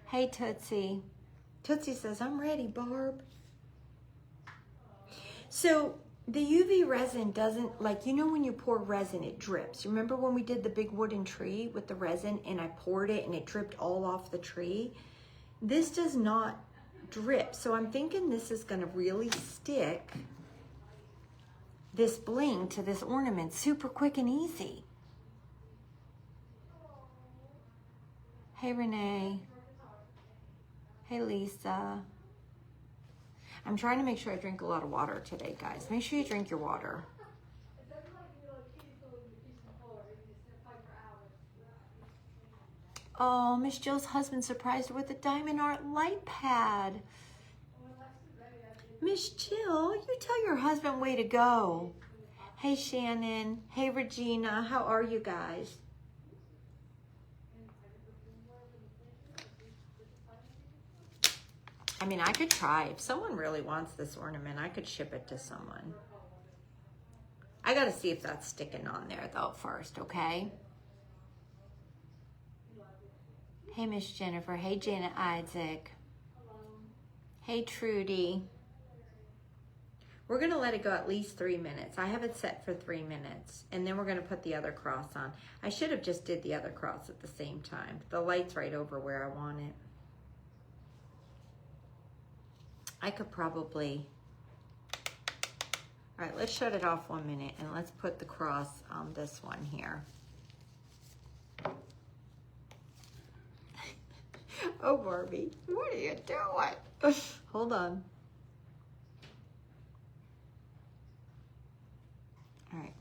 Hey, Tootsie. Tootsie says, I'm ready, Barb. So the UV resin doesn't, like, you know when you pour resin, it drips. Remember when we did the big wooden tree with the resin and I poured it and it dripped all off the tree? This does not drip. So I'm thinking this is gonna really stick this bling to this ornament super quick and easy. Hey, Renee. Hey, Lisa. I'm trying to make sure I drink a lot of water today, guys. Make sure you drink your water. Oh, Miss Jill's husband surprised her with a diamond art light pad. Miss Jill, you tell your husband way to go. Hey, Shannon. Hey, Regina. How are you guys? I mean, I could try. If someone really wants this ornament, I could ship it to someone. I got to see if that's sticking on there, though, first, okay? Hey, Miss Jennifer. Hey, Janet Isaac. Hey, Trudy. We're going to let it go at least 3 minutes. I have it set for 3 minutes, and then we're going to put the other cross on. I should have just did the other cross at the same time. The light's right over where I want it. I could probably... All right, let's shut it off 1 minute, and let's put the cross on this one here. Oh, Barbie, what are you doing? Hold on. All right.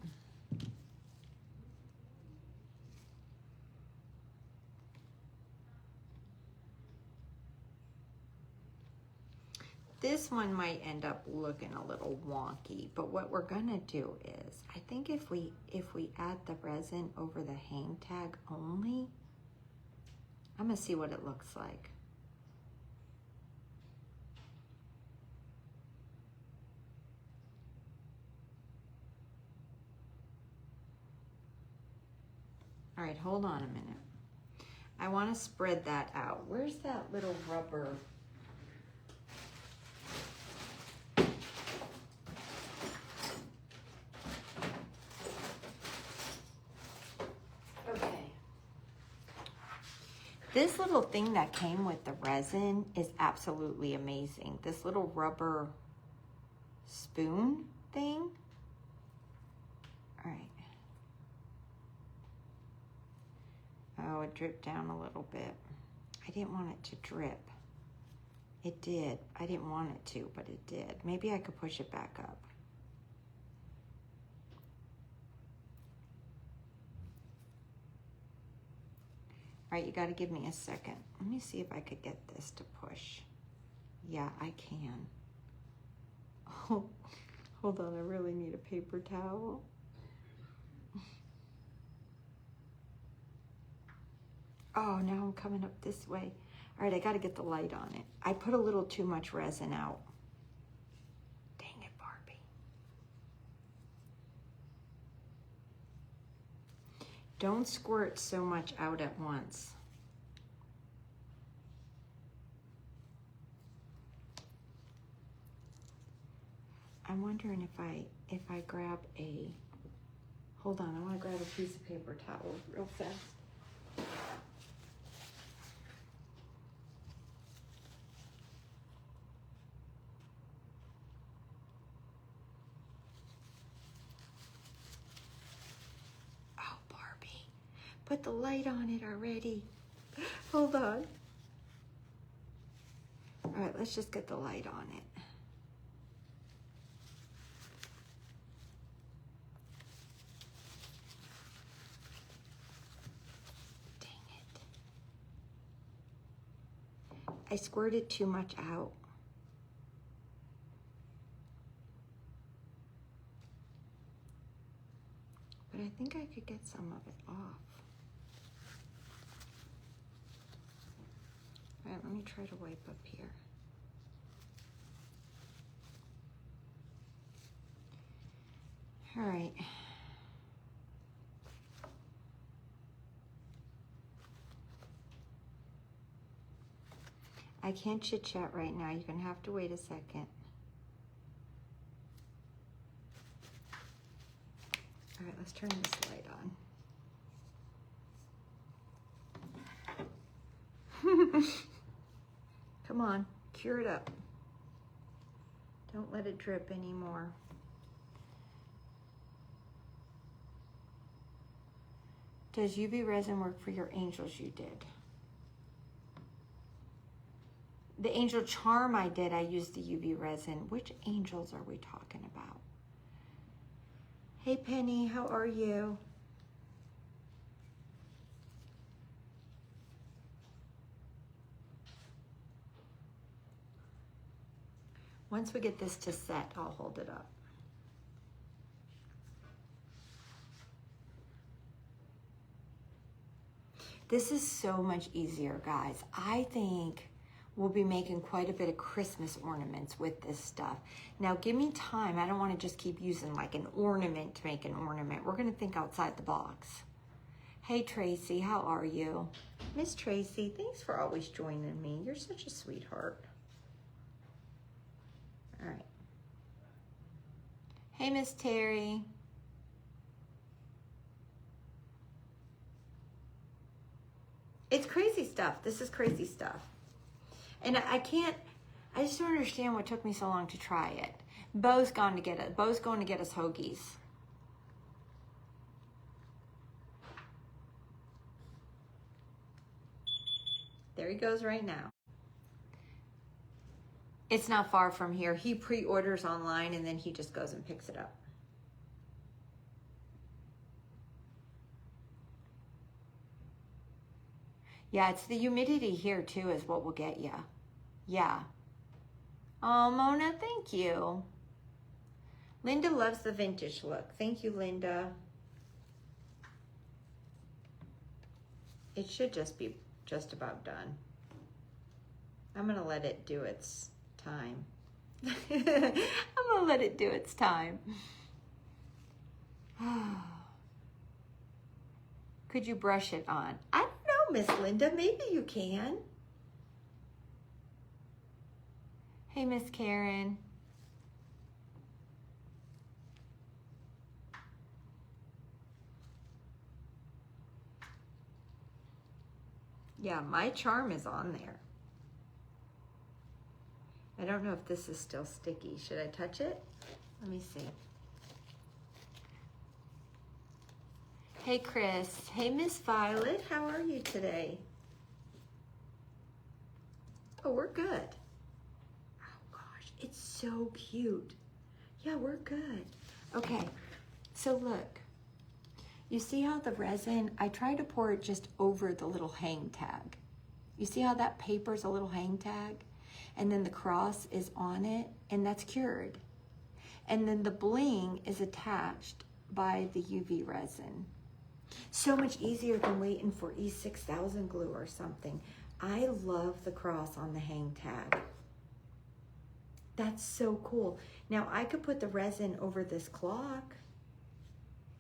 This one might end up looking a little wonky, but what we're gonna do is, I think if we add the resin over the hang tag only, I'm gonna see what it looks like. All right, hold on a minute. I wanna spread that out. Where's that little rubber? This little thing that came with the resin is absolutely amazing. This little rubber spoon thing. All right. Oh, it dripped down a little bit. I didn't want it to drip. It did. I didn't want it to, but it did. Maybe I could push it back up. All right, you got to give me a second. Let me see if I could get this to push. Yeah, I can. Oh, hold on, I really need a paper towel. Oh, now I'm coming up this way. All right, I got to get the light on it. I put a little too much resin out. Dang it, Barbie. Don't squirt so much out at once. I'm wondering if I grab a, hold on, I want to grab a piece of paper towel real fast. Put the light on it already. Hold on. All right, let's just get the light on it. Dang it. I squirted too much out. But I think I could get some of it off. All right, let me try to wipe up here. All right. I can't chit chat right now. You're gonna have to wait a second. All right, let's turn this light on. Come on, cure it up. Don't let it drip anymore. Does UV resin work for your angels? You did. The angel charm I did, I used the UV resin. Which angels are we talking about? Hey Penny, how are you? Once we get this to set, I'll hold it up. This is so much easier, guys. I think we'll be making quite a bit of Christmas ornaments with this stuff. Now, give me time. I don't want to just keep using like an ornament to make an ornament. We're going to think outside the box. Hey, Tracy, how are you? Miss Tracy, thanks for always joining me. You're such a sweetheart. All right. Hey, Miss Terry. It's crazy stuff. This is crazy stuff. And I just don't understand what took me so long to try it. Bo's gone to get it. Bo's going to get us hoagies. There he goes right now. It's not far from here. He pre-orders online and then he just goes and picks it up. Yeah, it's the humidity here too is what will get you. Yeah. Oh, Mona, thank you. Linda loves the vintage look. Thank you, Linda. It should just be just about done. I'm gonna let it do its time. I'm gonna let it do its time. Could you brush it on? I don't know, Miss Linda. Maybe you can. Hey, Miss Karen. Yeah, my charm is on there. I don't know if this is still sticky. Should I touch it? Let me see. Hey, Chris. Hey, Miss Violet. How are you today? Oh, we're good. Oh, gosh. It's so cute. Yeah, we're good. Okay. So, look. You see how the resin, I tried to pour it just over the little hang tag. You see how that paper's a little hang tag? And then the cross is on it, and that's cured. And then the bling is attached by the UV resin. So much easier than waiting for E6000 glue or something. I love the cross on the hang tag. That's so cool. Now I could put the resin over this clock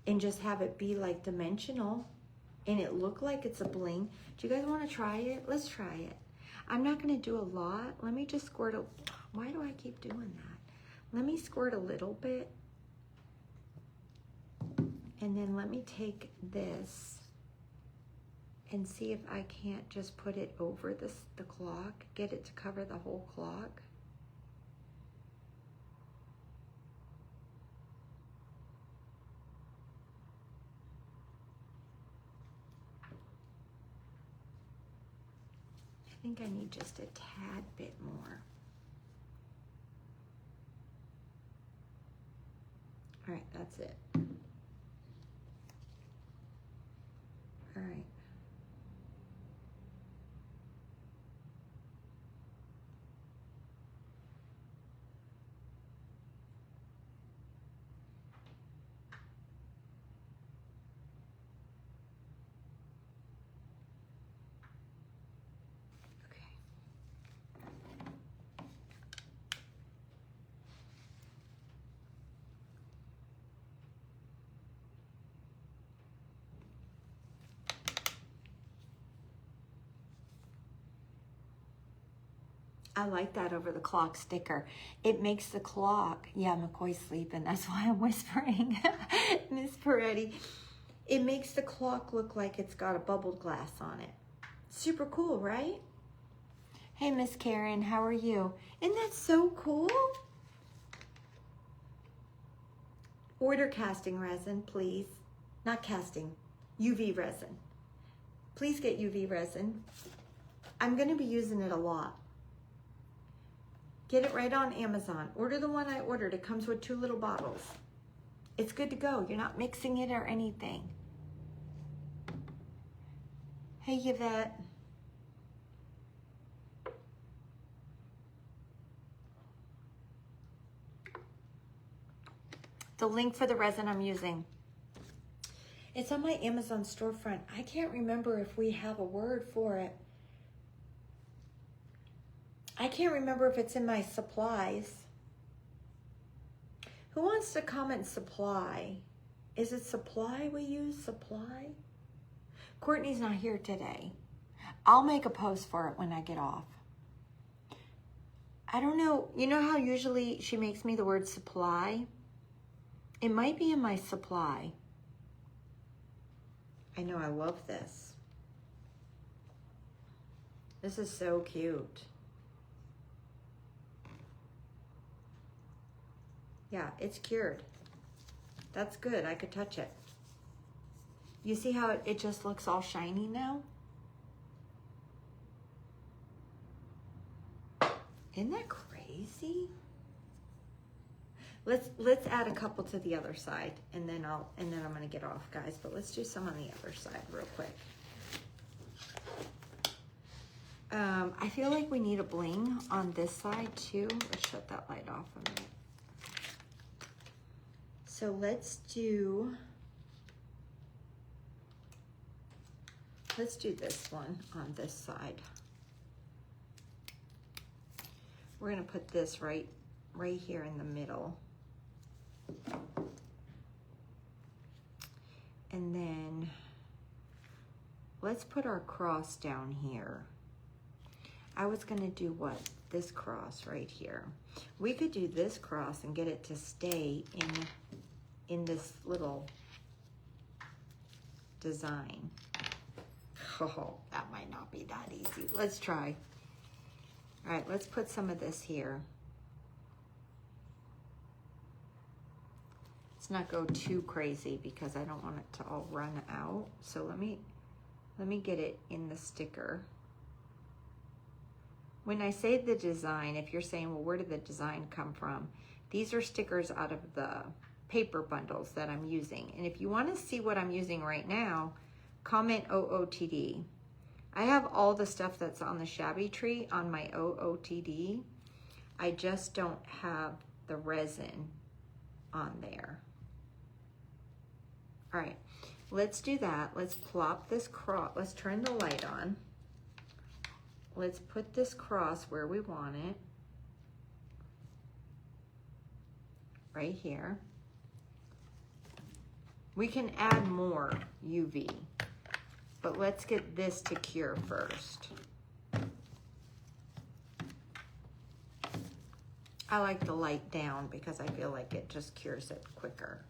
and just have it be like dimensional and it look like it's a bling. Do you guys want to try it? Let's try it. I'm not going to do a lot. Let me just squirt a, why do I keep doing that? Let me squirt a little bit. And then let me take this and see if I can't just put it over the clock, get it to cover the whole clock. I think I need just a tad bit more. All right, that's it. All right. Okay. I like that over the clock sticker. It makes the clock, yeah, McCoy's sleeping. That's why I'm whispering. Miss Peretti. It makes the clock look like it's got a bubbled glass on it. Super cool, right? Hey, Miss Karen, how are you? Isn't that so cool? Order casting resin, please. Not casting, UV resin. Please get UV resin. I'm gonna be using it a lot. Get it right on Amazon. Order the one I ordered. It comes with 2 little bottles. It's good to go. You're not mixing it or anything. Hey, Yvette. The link for the resin I'm using. It's on my Amazon storefront. I can't remember if we have a word for it. I can't remember if it's in my supplies. Who wants to comment supply? Is it supply we use? Supply? Courtney's not here today. I'll make a post for it when I get off. I don't know. You know how usually she makes me the word supply? It might be in my supply. I know, I love this. This is so cute. Yeah, it's cured. That's good. I could touch it. You see how it just looks all shiny now? Isn't that crazy? Let's add a couple to the other side, and then I'm gonna get off, guys. But let's do some on the other side real quick. I feel like we need a bling on this side too. Let's shut that light off a minute. So let's do this one on this side. We're gonna put this right here in the middle. And then let's put our cross down here. I was gonna do what? This cross right here. We could do this cross and get it to stay in this little design. Oh, that might not be that easy. Let's try. All right, let's put some of this here. Let's not go too crazy because I don't want it to all run out. So let me get it in the sticker. When I say the design, if you're saying, well, where did the design come from? These are stickers out of the paper bundles that I'm using. And if you want to see what I'm using right now, comment OOTD. I have all the stuff that's on the shabby tree on my OOTD. I just don't have the resin on there. All right, let's do that. Let's plop this cross. Let's turn the light on. Let's put this cross where we want it. Right here. We can add more UV, but let's get this to cure first. I like the light down because I feel like it just cures it quicker.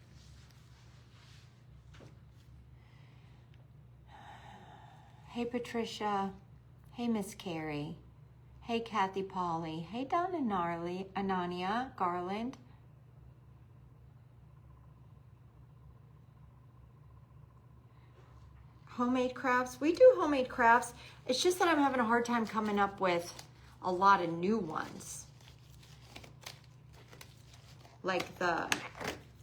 Hey, Patricia. Hey, Miss Carrie. Hey, Kathy Polly. Hey, Donna Gnarly, Anania Garland. Homemade crafts. We do homemade crafts. It's just that I'm having a hard time coming up with a lot of new ones. Like the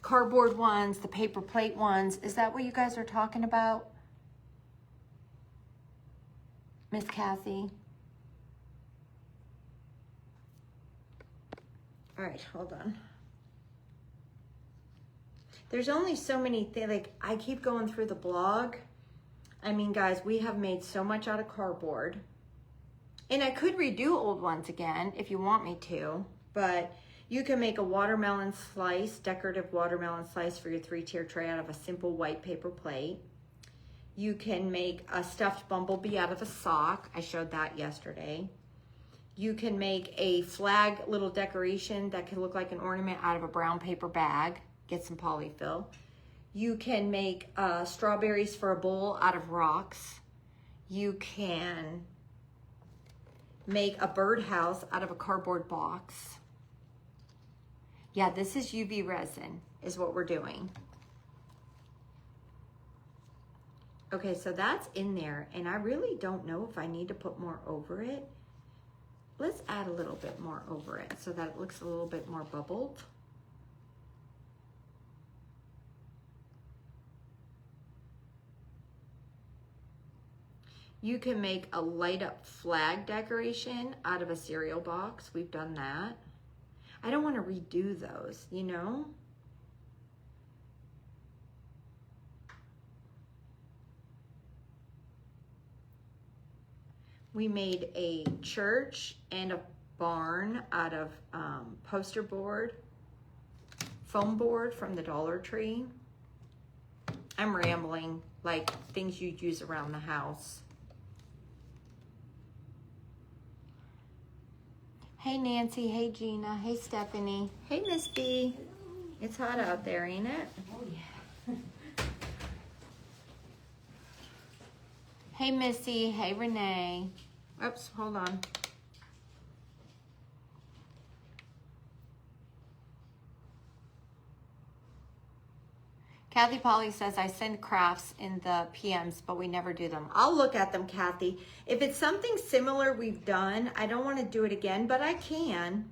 cardboard ones, the paper plate ones. Is that what you guys are talking about? Miss Kathy? All right, hold on. There's only so many things, like I keep going through the blog. I mean, guys, we have made so much out of cardboard. And I could redo old ones again if you want me to, but you can make a watermelon slice, decorative watermelon slice for your 3-tier tray out of a simple white paper plate. You can make a stuffed bumblebee out of a sock. I showed that yesterday. You can make a flag little decoration that can look like an ornament out of a brown paper bag. Get some polyfill. You can make strawberries for a bowl out of rocks. You can make a birdhouse out of a cardboard box. Yeah, this is UV resin is what we're doing. Okay, so that's in there, and I really don't know if I need to put more over it. Let's add a little bit more over it so that it looks a little bit more bubbled. You can make a light up flag decoration out of a cereal box. We've done that. I don't want to redo those, you know? We made a church and a barn out of poster board, foam board from the Dollar Tree. I'm rambling, like things you'd use around the house. Hey Nancy, hey Gina, hey Stephanie, hey Miss B. It's hot out there, ain't it? Oh yeah. Hey Missy, hey Renee. Oops, hold on. Kathy Polly says, I send crafts in the PMs, but we never do them. I'll look at them, Kathy. If it's something similar we've done, I don't want to do it again, but I can.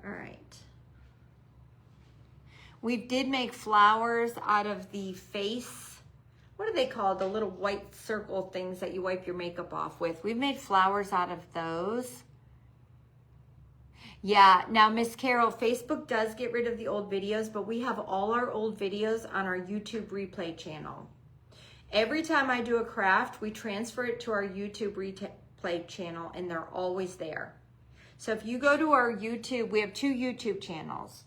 All right. We did make flowers out of the face. What are they called? The little white circle things that you wipe your makeup off with. We've made flowers out of those. Yeah, now Miss Carol, Facebook does get rid of the old videos, but we have all our old videos on our YouTube replay channel. Every time I do a craft, we transfer it to our YouTube replay channel, and they're always there. So if you go to our YouTube, we have 2 YouTube channels.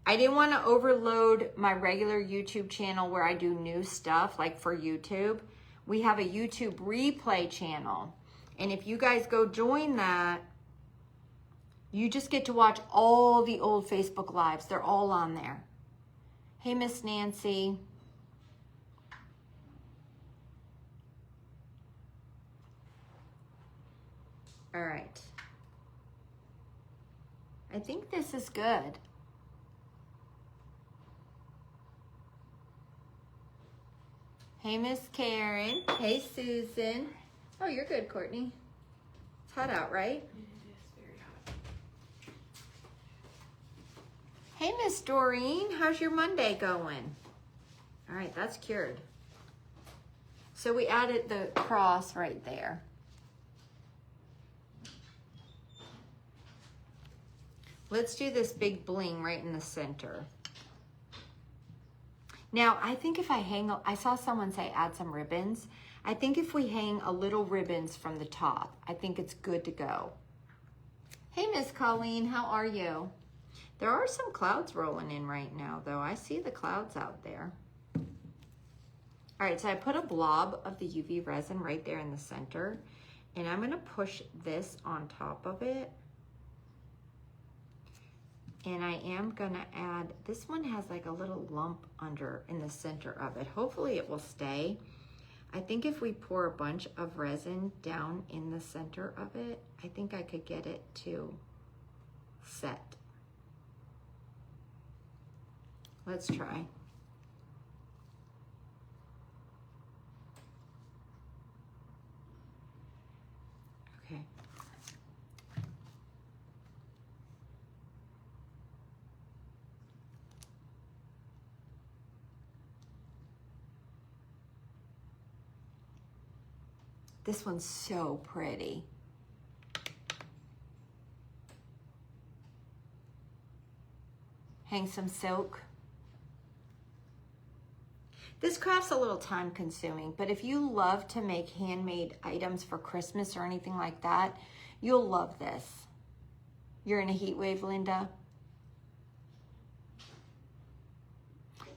I didn't want to overload my regular YouTube channel where I do new stuff, like for YouTube. We have a YouTube replay channel. And if you guys go join that, you just get to watch all the old Facebook Lives. They're all on there. Hey, Miss Nancy. All right. I think this is good. Hey, Miss Karen. Hey, Susan. Oh, you're good, Courtney. It's hot out, right? It is very hot. Hey, Miss Doreen. How's your Monday going? All right, that's cured. So we added the cross right there. Let's do this big bling right in the center. Now, I think if I hang, I saw someone say add some ribbons. I think if we hang a little ribbons from the top, I think it's good to go. Hey, Miss Colleen, how are you? There are some clouds rolling in right now, though. I see the clouds out there. All right, so I put a blob of the UV resin right there in the center, and I'm gonna push this on top of it. And I am gonna add, this one has like a little lump under in the center of it. Hopefully it will stay. I think if we pour a bunch of resin down in the center of it, I think I could get it to set. Let's try. Okay. This one's so pretty. Hang some silk. This craft's a little time consuming, but if you love to make handmade items for Christmas or anything like that, you'll love this. You're in a heat wave, Linda.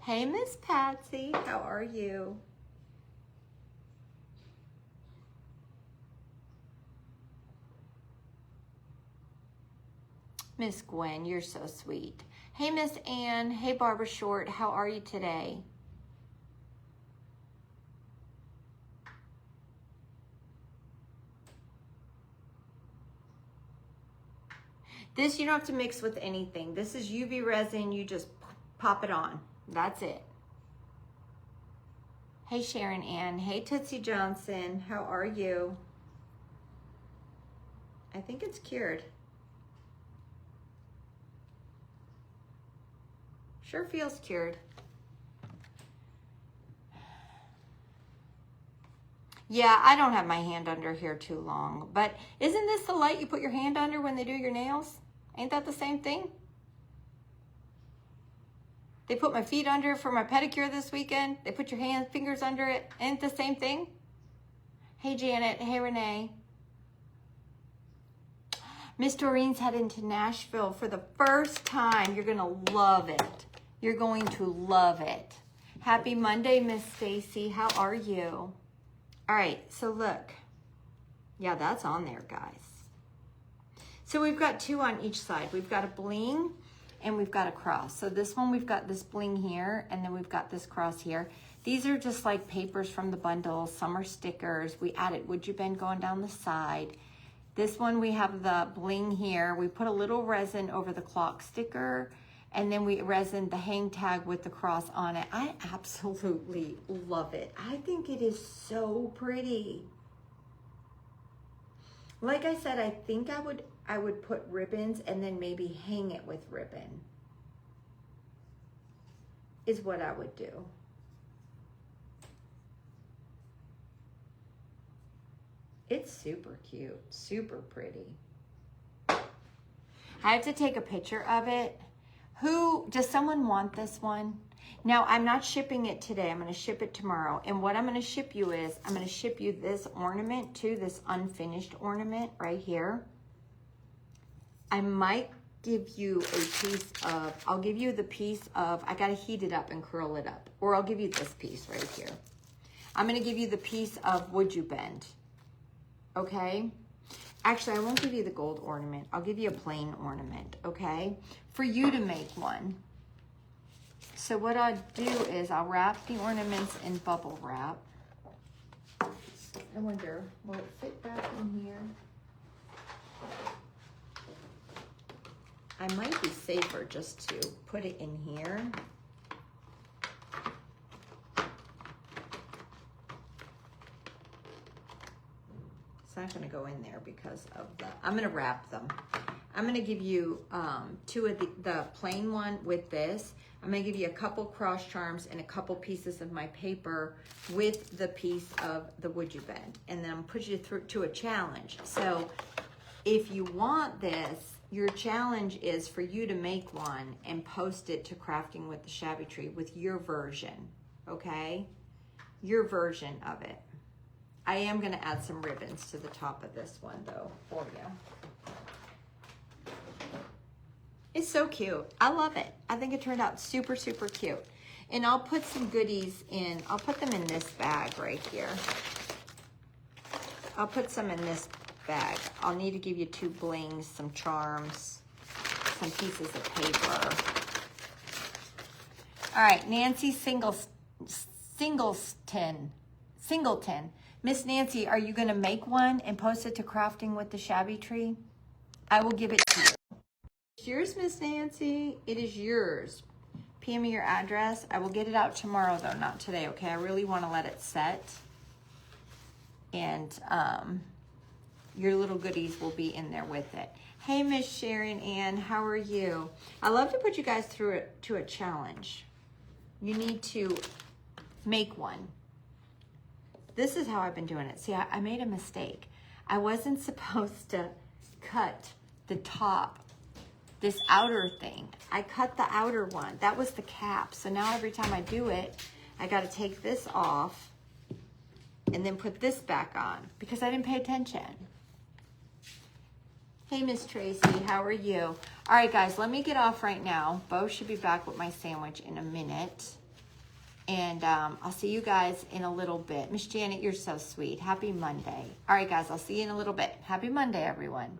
Hey, Miss Patsy, how are you? Miss Gwen, you're so sweet. Hey, Miss Ann. Hey, Barbara Short. How are you today? This you don't have to mix with anything. This is UV resin. You just pop it on. That's it. Hey, Sharon Ann. Hey, Tootsie Johnson. How are you? I think it's cured. Sure feels cured. Yeah, I don't have my hand under here too long, but isn't this the light you put your hand under when they do your nails? Ain't that the same thing? They put my feet under for my pedicure this weekend. They put your fingers under it. Ain't it the same thing? Hey, Janet. Hey, Renee. Miss Doreen's heading to Nashville for the first time. You're going to love it. You're going to love it. Happy Monday, Miss Stacy. How are you? All right, so look. Yeah, that's on there, guys. So we've got two on each side. We've got a bling and we've got a cross. So this one, we've got this bling here, and then we've got this cross here. These are just like papers from the bundle. Some are stickers. We added would you bend going down the side. This one, we have the bling here. We put a little resin over the clock sticker, and then we resin the hang tag with the cross on it. I absolutely love it. I think it is so pretty. Like I said, I think I would put ribbons and then maybe hang it with ribbon is what I would do. It's super cute, super pretty. I have to take a picture of it. Does someone want this one? Now, I'm not shipping it today. I'm going to ship it tomorrow. And what I'm going to ship you is, I'm going to ship you this ornament too, this unfinished ornament right here. I might give you a piece of, I'll give you the piece of, I got to heat it up and curl it up. Or I'll give you this piece right here. I'm going to give you the piece of would you bend. Okay? Actually, I won't give you the gold ornament. I'll give you a plain ornament, okay? For you to make one. So what I'll do is I'll wrap the ornaments in bubble wrap. I wonder, will it fit back in here? I might be safer just to put it in here. It's not going to go in there because of I'm going to wrap them. I'm going to give you two of the plain one with this. I'm going to give you a couple cross charms and a couple pieces of my paper with the piece of the would you bend. And then I'm putting you through to a challenge. So if you want this, your challenge is for you to make one and post it to Crafting with the Shabby Tree with your version, okay? Your version of it. I am going to add some ribbons to the top of this one, though, for you. It's so cute. I love it. I think it turned out super, super cute. And I'll put some goodies in. I'll put them in this bag right here. I'll put some in this bag. I'll need to give you two blings, some charms, some pieces of paper. All right, Nancy Singleton. Miss Nancy, are you going to make one and post it to Crafting with the Shabby Tree? I will give it to you. It's yours, Miss Nancy. It is yours. PM me your address. I will get it out tomorrow, though, not today, okay? I really want to let it set. And your little goodies will be in there with it. Hey, Miss Sharon Ann, how are you? I love to put you guys through it to a challenge. You need to make one. This is how I've been doing it. See, I made a mistake. I wasn't supposed to cut the top, this outer thing. I cut the outer one. That was the cap. So now every time I do it, I got to take this off and then put this back on because I didn't pay attention. Hey, Miss Tracy, how are you? All right, guys, let me get off right now. Bo should be back with my sandwich in a minute. And I'll see you guys in a little bit. Miss Janet, you're so sweet. Happy Monday. All right, guys, I'll see you in a little bit. Happy Monday, everyone.